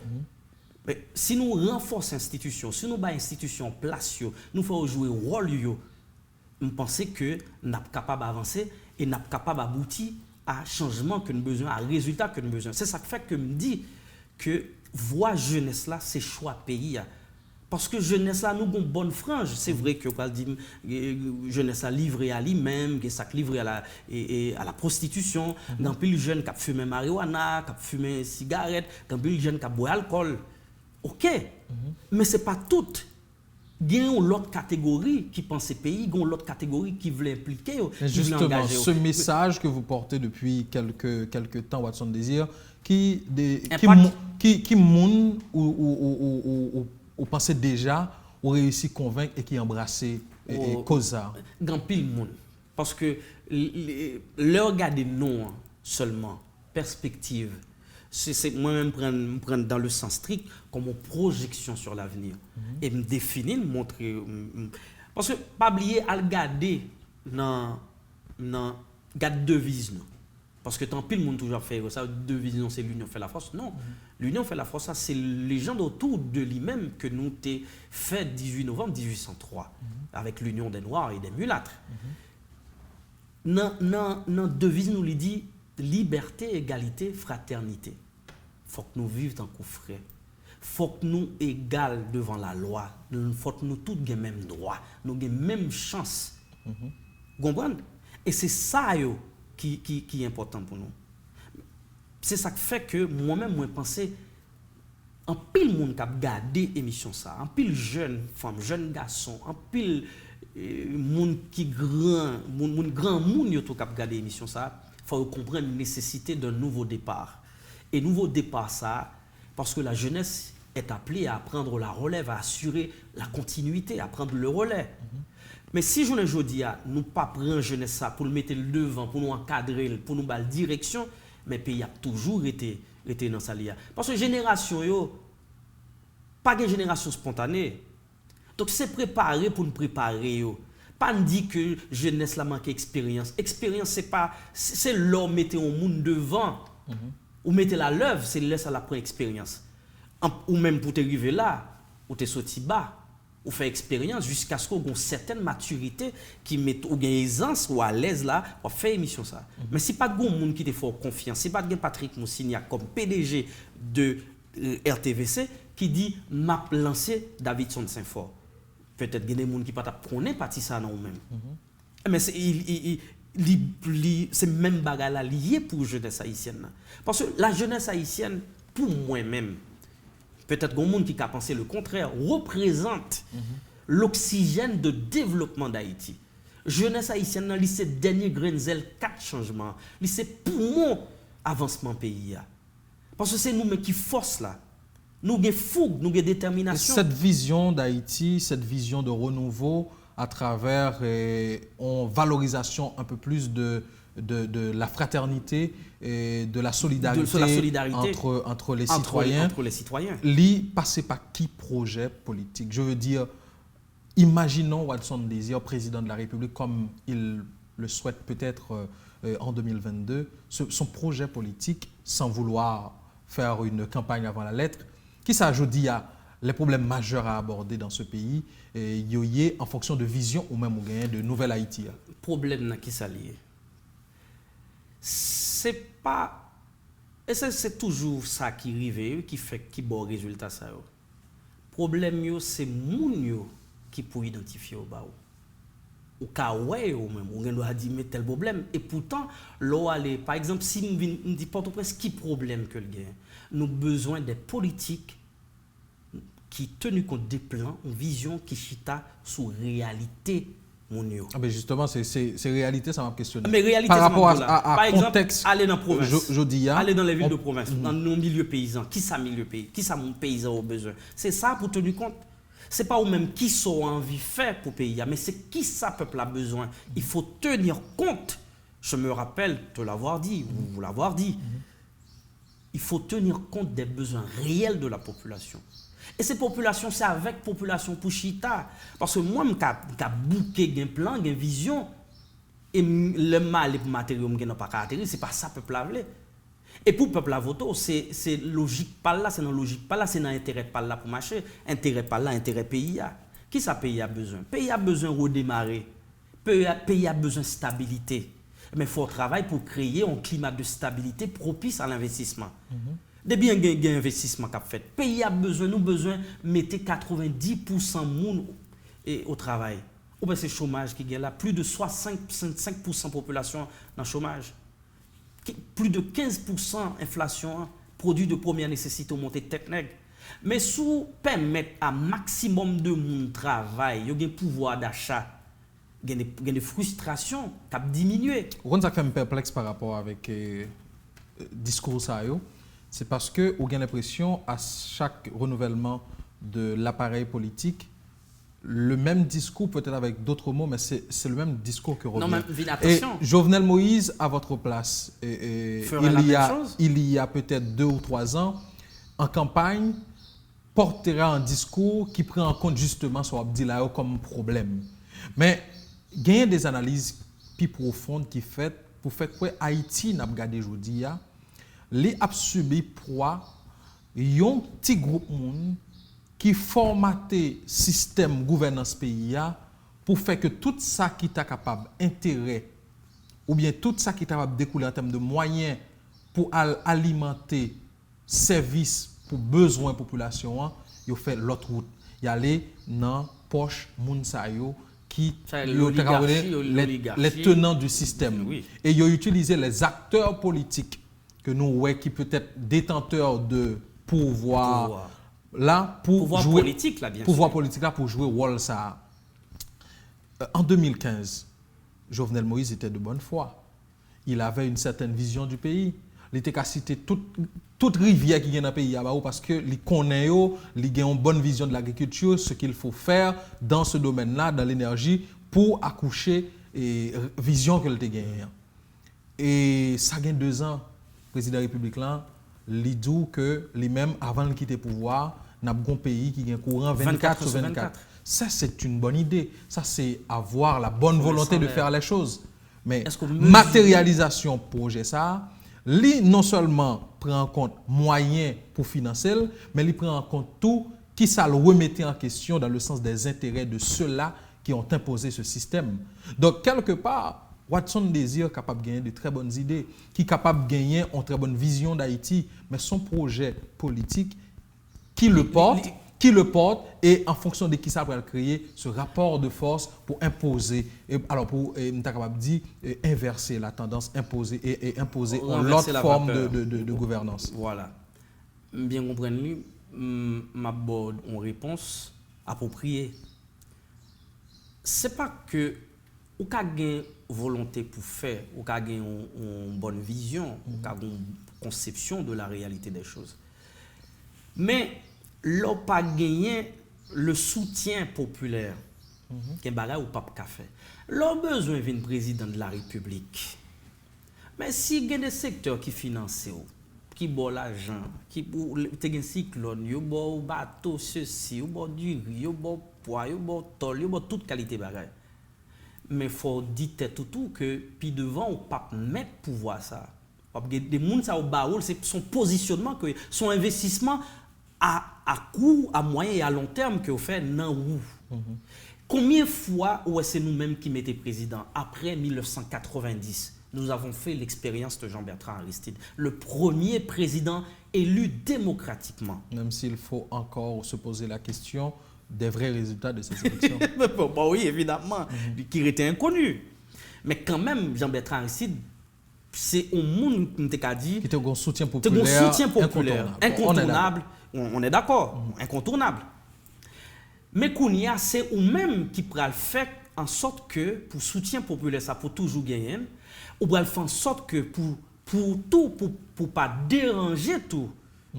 Mais si nous renforçons l'institution, si nous bas institution place nous faisons jouer rôle je pense que nous sommes capables d'avancer et nous sommes capables d'aboutir à changement que nous avons besoin, à résultat que nous avons besoin. C'est ça qui fait que me dit que voix jeunesse là, c'est choix pays. Parce que jeunesse là, nous avons une bonne frange. C'est vrai que quand dit jeunesse là livrée à lui-même, que ça livré à la prostitution, quand plus jeune qui fume marijuana, qui fume cigarette, quand plus jeune qui boit alcool. OK. Mais c'est pas tout. Il y a une autre catégorie qui pense pays, il y a une autre catégorie qui veut impliquer. Justement, ce message que vous portez depuis quelques temps, Watson Désir, qui moun ou pensez déjà, ou réussi à convaincre et qui embrasser cause ça. Grand pile monde. Parce que le regarder non seulement, perspective, c'est moi-même prendre dans le sens strict comme une projection sur l'avenir. Et me définir, me montrer. Parce que, pas oublier à regarder dans devise. Parce que tant pis le monde toujours fait ça, devise, c'est l'union fait la force. Non, l'union fait la force, ça, c'est les gens autour de lui-même que nous avons fait 18 novembre 1803, avec l'union des Noirs et des mulâtres. Dans devise, nous lui dit liberté, égalité, fraternité. Il faut que nous vivions en coup frère. Il faut que nous égales devant la loi. Il faut que nous tous ayons les mêmes droits, nous ayons les mêmes chances. Vous comprenez? Et c'est ça qui est important pour nous. C'est ça qui fait que moi-même, je pense en pile monde qui a regardé l'émission ça, en pile jeunes femmes, jeunes garçons, en pile monde qui grand monde qui a regardé l'émission ça, il faut comprendre la nécessité d'un nouveau départ. Et nouveau départ ça, parce que la jeunesse est appelée à prendre la relève, à assurer la continuité, à prendre le relais. Mais si je ne dis pas, nous ne pas prendre jeunesse ça pour le mettre devant, pour nous encadrer, pour nous donner la direction, mais le pays a toujours été dans sa lia. Parce que génération, pas de génération spontanée. Donc c'est préparé pour nous préparer. Pas dire que jeunesse la manque d'expérience. Expérience, c'est l'homme mettez au monde devant. Ou mettez la l'œuvre, c'est laisse à la prendre expérience. Ou même pour te arriver là, ou te sorti bas. Ou faire expérience jusqu'à ce qu'on ait une certaine maturité qui met ou gain aisance ou à l'aise là pour faire émission ça. Mais si pas de monde qui te fait confiance, si pas de Patrick Moussignac comme PDG de RTVC qui dit m'a lancé Davidson Saint-Fort. Peut-être qu'il y a des gens qui pas prôner parti ça non même. Mais c'est même bagarre là lié pour jeunesse haïtienne. Parce que la jeunesse haïtienne pour moi-même peut-être qu'il y a des gens qui a pensé le contraire, représente l'oxygène de développement d'Haïti. Jeunesse haïtienne, c'est le dernier grain de zèle, 4 changements. C'est poumon avancement pays. Parce que c'est nous qui force là. Nous avons fougue, nous avons détermination. Cette vision d'Haïti, cette vision de renouveau à travers une valorisation un peu plus de la fraternité et de la solidarité, entre les citoyens. Li passé par qui projet politique? Je veux dire, imaginons Watson Désir, président de la République, comme il le souhaite peut-être en 2022, son projet politique, sans vouloir faire une campagne avant la lettre, qui s'ajoute à les problèmes majeurs à aborder dans ce pays, en fonction de vision ou même de nouvelle Haïti. Problème qui s'allie. C'est pas et c'est toujours ça qui arrive qui fait qui bon résultat ça yo. Problème yo c'est moun yo qui pour identifier au ba ou ka ouais ou même on doit dire mais tel problème et pourtant l'on aller par exemple si me dit Port-au-Prince qui problème que le gain nous besoin des politiques qui tenu compte des plans une vision qui chita sur réalité. Ah ben justement, c'est réalité, ça m'a questionné. Mais réalité, par rapport à par exemple, contexte, aller dans la province, aller dans les villes de province, dans nos milieux paysans, qui ça milieu pays, qui ça mon paysan au besoin. C'est ça pour tenir compte. C'est pas ou même qui sont envie faire pour pays, mais c'est qui ça peuple a besoin. Il faut tenir compte. Je me rappelle te l'avoir dit, vous l'avoir dit. Il faut tenir compte des besoins réels de la population. Et ces populations, c'est avec population pour chita. Parce que moi, je bouqué un plan, une vision, et le mal et le matériau, je n'ai pas caractérisé, ce n'est pas ça que le peuple a voulu. Et pour le peuple a voté, c'est logique pas là, c'est non logique pas là, c'est dans intérêt pas là pour marcher, intérêt pas là, intérêt pays. Qui ça pays a besoin? Pays a besoin de redémarrer. Pays a besoin de stabilité. Mais il faut travailler pour créer un climat de stabilité propice à l'investissement. Depuis qu'il y a un investissement qu'a fait, le pays a besoin, nous besoin mettre 90% de monde au travail. Ou bien c'est le chômage qui est là, plus de 65% de population dans le chômage. Plus de 15% d'inflation, produit de première nécessité au monter tête nègre. Mais si vous permettez à maximum de monde travail, il y a un pouvoir d'achat, il y a des frustrations qui ont diminué. Ça fait me perplexe par rapport avec discours ça, c'est parce que vous avez l'impression à chaque renouvellement de l'appareil politique, le même discours, peut-être avec d'autres mots, mais c'est le même discours que revient. Non, mais attention. Et Jovenel Moïse, à votre place, il y a peut-être 2 ou 3 ans, en campagne, portera un discours qui prend en compte justement ce Abdilayo comme problème. Mais il y a des analyses plus profondes qui fait pour faire que Haïti n'a pas gardé aujourd'hui, les a subi proie, un petit groupe monde qui formaté système gouvernance pays pour faire que tout ça qui est capable d'intérêt ou bien tout ça qui est capable de découler en termes de moyens pour alimenter services pour besoins de la population, il fait l'autre route. Il y a les dans poche moun sa yo qui les tenants du système. Oui. Et il a utilisé les acteurs politiques que nous qui peut-être détenteurs de pouvoir là pour pouvoir jouer politique là bien pouvoir sûr. Politique là pour jouer rôle ça. En 2015, Jovenel Moïse était de bonne foi. Il avait une certaine vision du pays. Il était qu'à citer toute rivière qui vient dans le pays parce que il connaît il a une bonne vision de l'agriculture, ce qu'il faut faire dans ce domaine-là, dans l'énergie, pour accoucher et vision qu'il a gagnée. Et ça gagne 2 ans, le président de la République là, il dit que lui-même avant de quitter le pouvoir, n'a pas un pays qui a un courant 24 sur 24. Ça c'est une bonne idée. Ça c'est avoir la bonne volonté de faire les choses. Mais matérialisation projet ça, lui non seulement prend en compte moyens pour financer, mais il prend en compte tout qui ça le remettait en question dans le sens des intérêts de ceux-là qui ont imposé ce système. Donc quelque part, Watson désire capable de gagner de très bonnes idées, qui est capable de gagner une très bonne vision d'Haïti, mais son projet politique qui le porte et en fonction de qui ça va créer ce rapport de force pour imposer, alors pour capable de dire inverser la tendance, imposer l'autre forme de gouvernance. Voilà. Bien comprenez, m'aborde une réponse appropriée. C'est pas que ou qu'a une volonté pour faire, ou qu'a une bonne vision, ou qu'a une conception de la réalité des choses. Mais l'on pas gagné le soutien populaire qu'un bagage ou pas qu'a fait. L'on besoin d'un président de la République. Mais si il y a des secteurs qui financent, qui boit l'argent, qui pour un cyclone, yo boit bateau ceci, yo boit du riz, yo boit poids, yo boit tol, yo boit toute qualité bagage. Mais il faut dire tout que puis devant on pas mettre pouvoir ça. Parce que des gens ça au baoul, c'est son positionnement que son investissement à court, à moyen et à long terme que vous fait dans où. Combien de fois c'est nous-mêmes qui mettons président après 1990? Nous avons fait l'expérience de Jean-Bertrand Aristide, le premier président élu démocratiquement. Même s'il faut encore se poser la question des vrais résultats de ces élections. Bon, oui, évidemment, qui était inconnu. Mais quand même, Jean-Bertrand Aristide, c'est un monde qui t'a dit... Qui était un soutien populaire, incontournable. On est d'accord, incontournable. Mais Kounia, c'est eux-mêmes qui pourraient faire en sorte que, pour soutien populaire, ça pour toujours gagner, ou pourraient faire en sorte que pour pas déranger tout,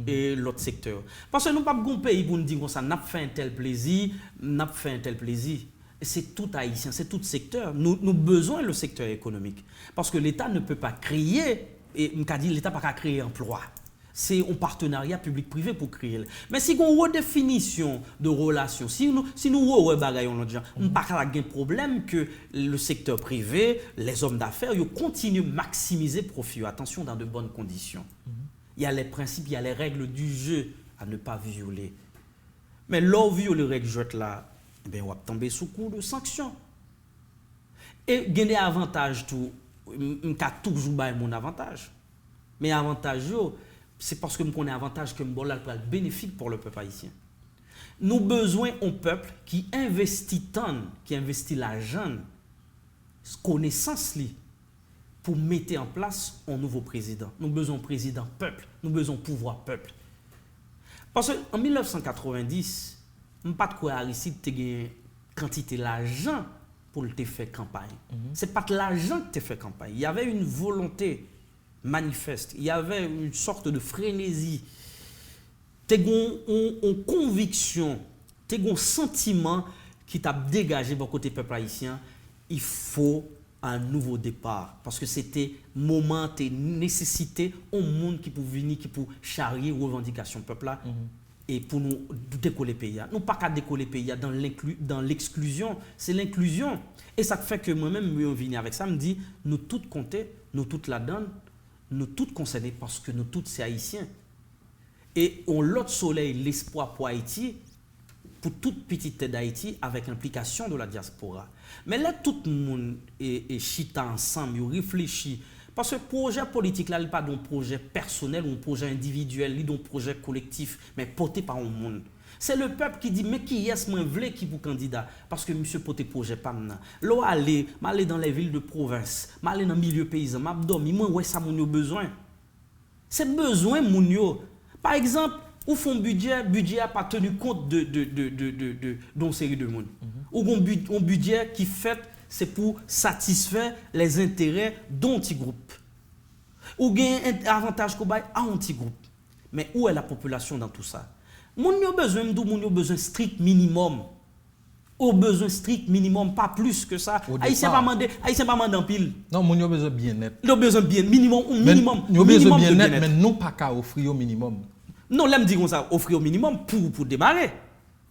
et l'autre secteur. Parce que nous pas un pays pour nous dire ça, n'a fait un tel plaisir, n'a fait un tel plaisir. C'est tout haïtien, c'est tout secteur. Nous besoin le secteur économique. Parce que l'État ne peut pas créer, et l'État ne peut pas créer emploi. C'est un partenariat public-privé pour créer. Mais si on a une redéfinition de relations, si nous on n'a pas de problème que le secteur privé, les hommes d'affaires, ils continuent de maximiser profit. Attention, dans de bonnes conditions. Il y a les principes, il y a les règles du jeu à ne pas violer. Mais l'on viole les règles du jeu là, on va tomber sous coup de sanctions. Et il y a des avantages, tout, je toujours mon avantage. Mais avantage, c'est parce que nous connaissons avantage que nous avons bénéfique pour le peuple haïtien. Nous avons besoin d'un peuple qui investit tant, qui investit l'argent, connaissance pour mettre en place un nouveau président. Nous avons besoin d'un président peuple, nous avons besoin d'un pouvoir peuple. Parce qu'en 1990, je ne sais pas de quoi Aristide a une quantité d'argent pour te faire campagne. Ce n'est pas de l'argent que tu fait campagne. Il y avait une volonté manifeste, il y avait une sorte de frénésie. Tu as une conviction, tu as un sentiment qui t'a dégagé de côté peuple haïtien. Il faut un nouveau départ. Parce que c'était moment et nécessité au monde qui peut venir, qui peut charrier revendication peuple là. Et pour nous décoller le pays. Nous pas qu'à décoller le pays dans l'exclusion, c'est l'inclusion. Et ça fait que moi-même, je viens avec ça, me dit, nous tous compter, nous tous la donne, nous tous concernés parce que nous tous c'est haïtiens. Et on l'autre soleil, l'espoir pour Haïti, pour toute petite tête d'Haïti, avec l'implication de la diaspora. Mais là, tout le monde est chita ensemble, il réfléchit. Parce que le projet politique, là, il n'est pas un projet personnel ou un projet individuel, il est un projet collectif, mais porté par un monde. C'est le peuple qui dit, mais qui est-ce que je veux qui pour candidat? Parce que monsieur porté projet pas maintenant. Là, aller dans les villes de province, aller dans le milieu paysan, m'abdomi, moi, ouais, ça mon besoin. C'est besoin, mon yo. Par exemple, ou font budget n'a pas tenu compte d'une série de monde. Ou un budget qui fait c'est pour satisfaire les intérêts d'un petit groupe. Ou gain un avantage qu'on bail à un petit groupe. Mais où est la population dans tout ça? Moun yo besoin strict minimum. Au besoin strict minimum, pas plus que ça. Haïtien pas mandé en pile. Non, moun yo besoin bien-être. Yo besoin bien minimum yo besoin bien-être mais non pas qu'à offrir au minimum. Non, l'aime dire comme ça, offrir au minimum pour démarrer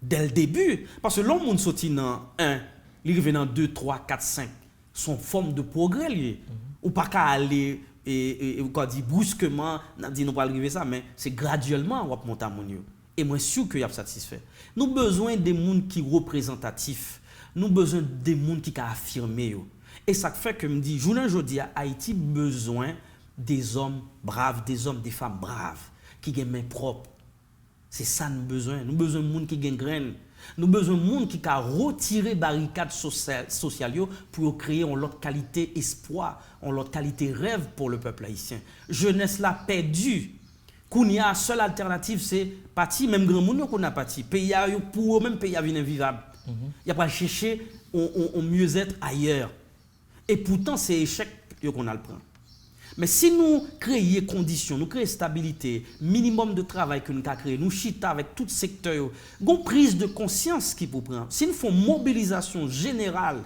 dès le début parce que l'homme sorti dans 1 il revient dans 2, 3, 4, 5. Son forme de progrès lié. Ou pas qu'à aller et dit brusquement, n'a dit non pas arriver ça, mais c'est graduellement on va monter à mon niveau. Et moi sûr que y a satisfait. Nous besoin des monde qui représentatifs. Nous besoin des monde qui affirmer. Et ça fait que me dit journée aujourd'hui à Haïti besoin des hommes braves, des hommes, des femmes braves qui ont main propre. C'est ça nous besoin. Nous besoin de monde qui ont graines. Nous avons besoin de monde qui a retiré barricades sociales pour créer une autre qualité espoir, une autre qualité rêve pour le peuple haïtien. Jeunesse là perdue. Qu'on y a seule alternative c'est parti même grand monde qu'on a parti. Pays pour même pays vient invivable. Il y a pas chercher on mieux-être ailleurs. Et pourtant c'est échec qu'on a le prendre. Mais si nous créons conditions, nous créons stabilité, minimum de travail que nous avons créé, nous chita avec tout secteur, une prise de conscience qui peut prendre. Si nous faisons mobilisation générale,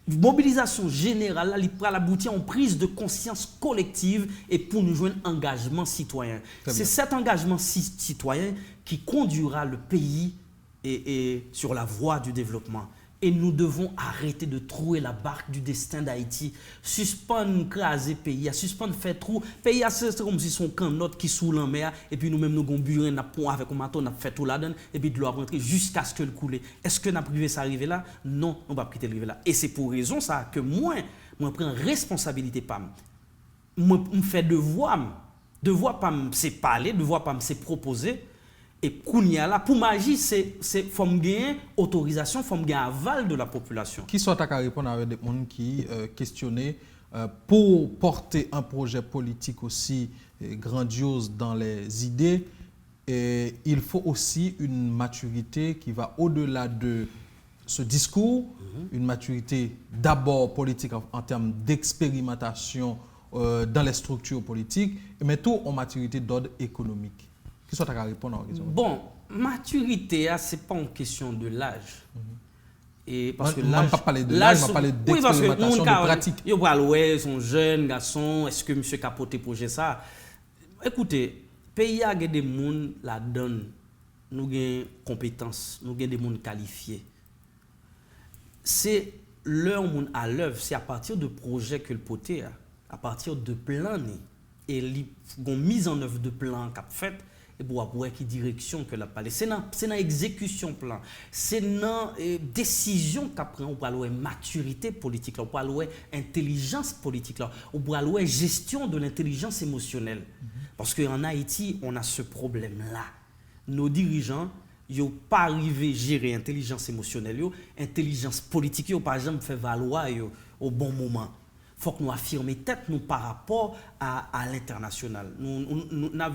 là, il peut aboutir à une prise de conscience collective et pour nous jouer un engagement citoyen. C'est cet engagement citoyen qui conduira le pays et sur la voie du développement. Et nous devons arrêter de trouer la barque du destin d'Haïti. Suspendre, craser le pays, suspendre, faire trou. Le pays, c'est comme si son canotte qui sous la mer, et puis nous-mêmes, nous avons burin, nous avec un maton, nous avons fait tout là-dedans, et puis de l'eau rentrer jusqu'à ce que le coule. Est-ce que nous avons privé ça arriver là? Non, on va quitter arriver là. Et c'est pour raison ça que moi, je prends responsabilité pas. Moi, je fais devoir. Devoir pas c'est parler, devoir pas c'est proposer. Et pour magie, c'est faut gagner autorisation, faut gagner aval de la population. Qui soit à répondre avec des gens qui questionnent pour porter un projet politique aussi grandiose dans les idées, il faut aussi une maturité qui va au-delà de ce discours, une maturité d'abord politique en termes d'expérimentation dans les structures politiques, mais tout en maturité d'ordre économique. Qui soit à répondre à la question? Bon, maturité, ce n'est pas une question de l'âge. Et parce que l'âge, pas parler de l'âge, on parler d'expérimentation, de pratique. Il y a son jeune garçon, est-ce que monsieur capote projet ça? Écoutez, pays a des gens la donne, nous avons des compétences, nous avons des gens qualifiés. C'est leur monde à l'œuvre, c'est à partir de projets que le poté a, à partir de plans et la mise en œuvre de plans qu'a fait. Et pour voir qui direction que la parler c'est dans exécution plan c'est dans décision qu'après on parle maturité politique là on parle intelligence politique là on parle gestion de l'intelligence émotionnelle Parce qu'en Haïti, on a ce problème-là. Nos dirigeants, ils n'ont pas arrivé à gérer l'intelligence émotionnelle, l'intelligence politique, ils n'ont pas jamais fait valoir au bon moment. Il faut que nous affirmions tête nous par rapport à l'international. Nous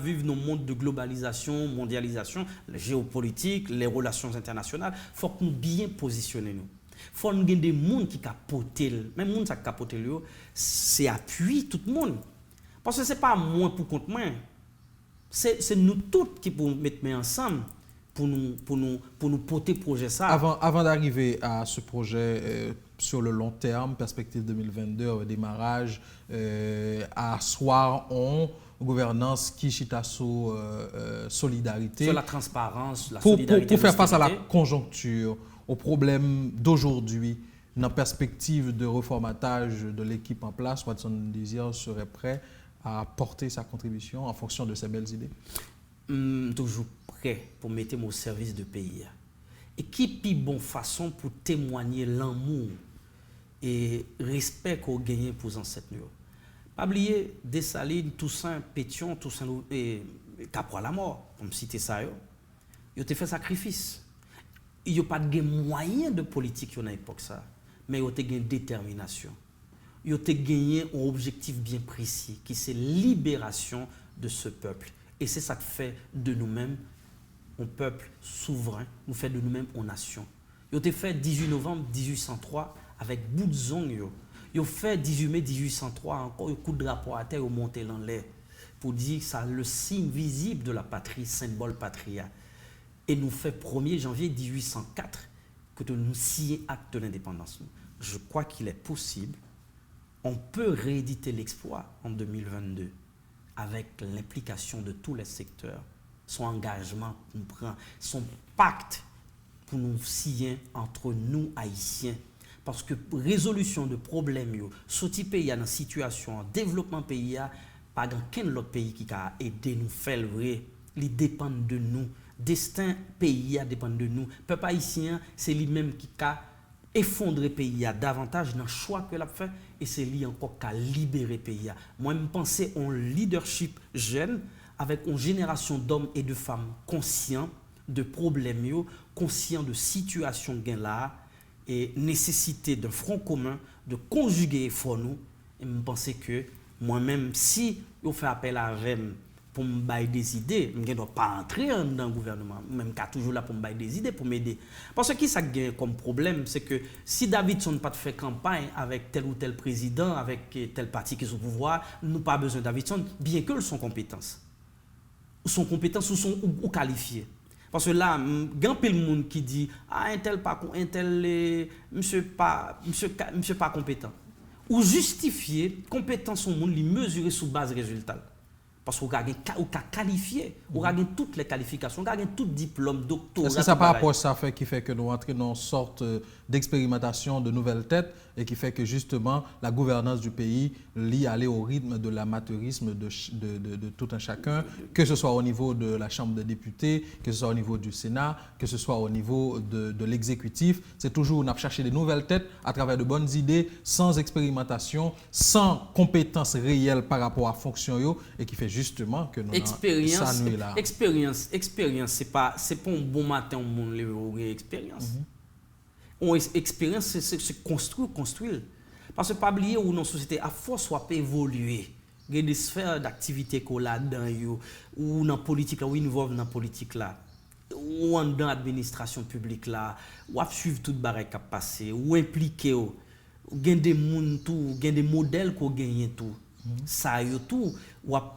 vivons dans un monde de globalisation, mondialisation, la géopolitique, les relations internationales. Il faut que nous bien positionner nous. Il faut que nous ayons des gens qui capotent. Même les gens qui capotent, c'est appui tout le monde. Parce que ce n'est pas moi pour compte moi. C'est nous tous qui pouvons mettre ensemble pour nous porter le projet ça. Avant d'arriver à ce projet sur le long terme, perspective 2022, démarrage, à asseoir en gouvernance Kishitaso solidarité. Sur la transparence, la solidarité. Pour faire face à la conjoncture, aux problèmes d'aujourd'hui, dans la perspective de reformatage de l'équipe en place, Watson Desir serait prêt à porter sa contribution en fonction de ces belles idées? Toujours prêt pour mettre au service de pays. Et qui plus bonne façon pour témoigner l'amour et respect qu'on gagne pour les ancêtres. Pas oublier Dessalines, Toussaint, Pétion, Toussaint et Capra la mort, comme citer ça. Ils ont fait sacrifice. Il n'y a pas de moyen de politique à l'époque ça, mais ils ont une détermination. Ils ont gagné un objectif bien précis, qui c'est libération de ce peuple. Et c'est ça qui fait de nous-mêmes un peuple souverain, nous fait de nous-mêmes une nation. Ils ont fait 18 novembre 1803 avec bout de zong. Ils ont fait 18 mai 1803 encore un coup de drapeau à terre, ils ont monté dans l'air pour dire que ça le signe visible de la patrie, symbole patria. Et nous fait 1er janvier 1804 que nous signions acte de l'indépendance. Je crois qu'il est possible. On peut rééditer l'exploit en 2022 avec l'implication de tous les secteurs, son engagement qu'on prend, son pacte pour nous signer entre nous Haïtiens. Parce que résolution de problèmes, sorti pays dans une situation, développement pays, pas aucun autre pays qui a aidé nous faire le vrai, il dépend de nous. Destin pays dépend de nous. Peuple haïtien, c'est lui-même qui a effondré pays davantage dans le choix que l'a fait et c'est lui encore qui a libéré pays. Moi, je pense en leadership jeune avec une génération d'hommes et de femmes conscients de problèmes, conscients de situations là et nécessité d'un front commun de conjuguer efforts nous. Et je pense que moi-même, si on fait appel à REM pour me bailler des idées, je ne dois pas entrer dans le gouvernement, même qu'à toujours là pour me bailler des idées, pour m'aider. Parce que qui ça gagne comme problème, c'est que si Davidson n'a pas fait campagne avec tel ou tel président, avec tel parti qui est au pouvoir, nous n'avons pas besoin de Davidson, bien que son compétence. Son compétence ou qualifié. Parce que là, il y a un peu de monde qui dit ah, monsieur pas compétent. Ou justifier compétence au monde, les mesurer sous base résultat. Parce qu'on a qualifié, on a toutes les qualifications, on a tout diplôme, doctorat. Est-ce que ça par rapport à ça qui fait que nous entrons dans une sorte d'expérimentation de nouvelles têtes et qui fait que justement la gouvernance du pays lie aller au rythme de l'amateurisme de tout un chacun, que ce soit au niveau de la Chambre des députés, que ce soit au niveau du Sénat, que ce soit au niveau de l'exécutif. C'est toujours, on a cherché des nouvelles têtes à travers de bonnes idées, sans expérimentation, sans compétences réelles par rapport à fonction et qui fait justement que nous expérience c'est pas un bon matin on le expérience. Expérience c'est construire parce que pas oublier où nos sociétés à force soit évoluer. Il y a des sphères d'activité qu'on a dedans ou dans politique là ou involve dans politique là ou dans l'administration publique là ou à suivre toute barre qui a passé ou impliquer ou gain des monde tout gain des modèles qu'on gagne tout. Ça y tout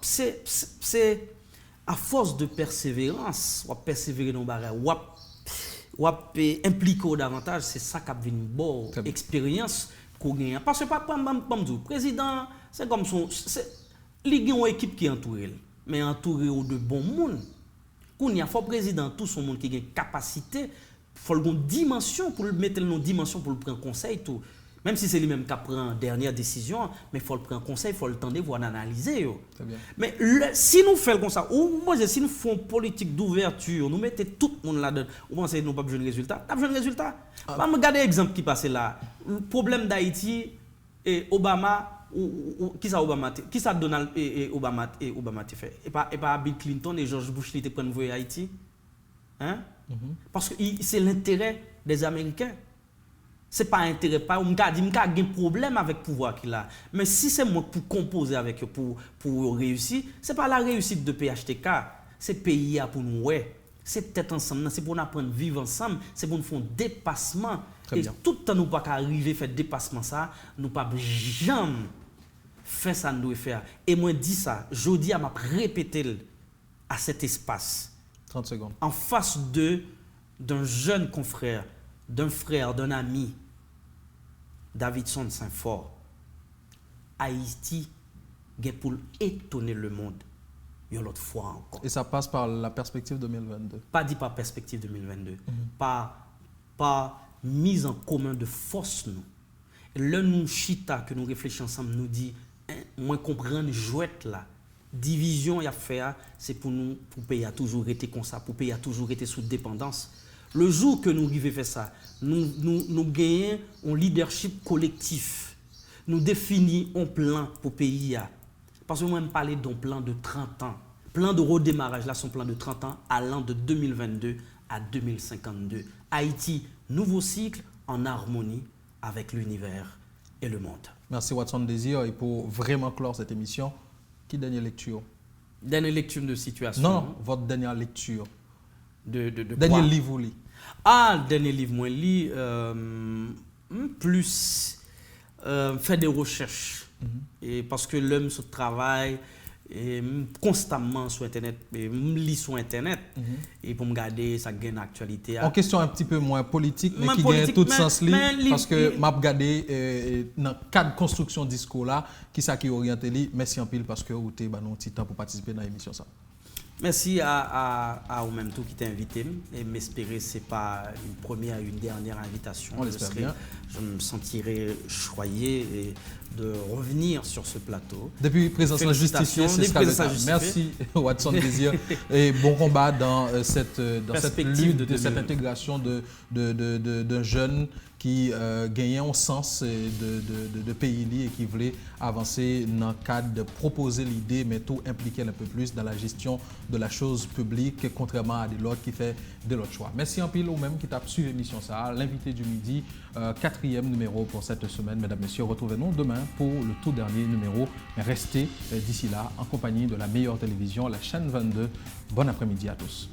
c'est à force de persévérance ou persévérer dans barre ou impliquer davantage c'est ça qui a une bonne expérience qu'on gagne parce que pas président c'est comme son il y a une équipe qui entoure mais entouré de bons monde qu'on y a fort président tout son monde qui a une capacité faut une dimension pour mettre une dimension pour le prendre conseil tout. Même si c'est lui-même qui prend dernière décision, mais il faut le prendre conseil, il faut le temps de voir analyser. Mais si nous faisons comme ça, ou moi si nous faisons politique d'ouverture, nous mettons tout le monde là-dedans, vous pensez que nous n'avons pas besoin de résultat? Nous avons besoin de résultat. Regardez l'exemple qui passe là. Le problème d'Haïti, et Obama qui ça Obama, qui ça Donald et Obama te fait? Et pas Bill Clinton et George Bush qui te prennent voyer Haïti? Hein? Parce que c'est l'intérêt des Américains. C'est pas intérêt pas on m'a dit m'ka un problème avec pouvoir qu'il a. Mais si c'est moi pour composer avec eux pour réussir, c'est pas la réussite de PHTK, c'est pays pour nous ouais. C'est peut-être ensemble, c'est pour nous apprendre à vivre ensemble, c'est pour nous faire un dépassement. Et tout le temps nous pas arriver faire dépassement ça, nous pas jamais faire ça nous faire. Et moi dis ça, jodi a m'a répété à cet espace. 30 secondes. En face d'un jeune confrère, d'un frère, d'un ami, Davidson Saint-Fort, Haïti est pour étonner le monde une autre fois encore. Et ça passe par la perspective 2022. Pas dit par perspective 2022, par mise en commun de force nous. Le nous chita que nous réfléchissons ensemble nous dit moi comprendre jouette là. Division y a fait c'est pour nous pour pays a toujours été comme ça, pour pays a toujours été sous dépendance. Le jour que nous arrivons à faire ça, nous gagnons un leadership collectif. Nous définissons un plan pour le pays. Parce que moi, je parle d'un plan de 30 ans. Plan de redémarrage, là, son plan de 30 ans, allant de 2022 à 2052. Haïti, nouveau cycle en harmonie avec l'univers et le monde. Merci Watson Désir. Et pour vraiment clore cette émission, qui dernière lecture? Dernière lecture de situation. Non, votre dernière lecture. De dernier livre vous lisez? Dernier livre moi lis plus faire des recherches et parce que l'homme se travaille et constamment sur internet et lis sur internet et pour me garder ça gagne actualité. En question un petit peu moins politique mais qui gagne tout sens parce que m'a regardé dans cadre construction discours là qui ça qui oriente li. Merci en pile parce que vous avez un petit temps pour participer dans l'émission ça. Merci à vous-même tout qui t'a invité et m'espérer c'est pas une première une dernière invitation. On l'espère bien. Je me sentirai choyé de revenir sur ce plateau. Depuis présence justifiée, c'est ce cas. Merci Watson Désir et bon combat dans cette lutte, de cette intégration d'un jeune qui gagnait un sens de pays et qui voulait avancer dans le cadre de proposer l'idée, mais tout impliquer un peu plus dans la gestion de la chose publique, contrairement à des autres qui fait de l'autre choix. Merci en pile ou même qui t'a suivi l'émission ça, l'invité du midi, 4e numéro pour cette semaine. Mesdames, Messieurs, retrouvez-nous demain pour le tout dernier numéro. Mais restez d'ici là en compagnie de la meilleure télévision, la chaîne 22. Bon après-midi à tous.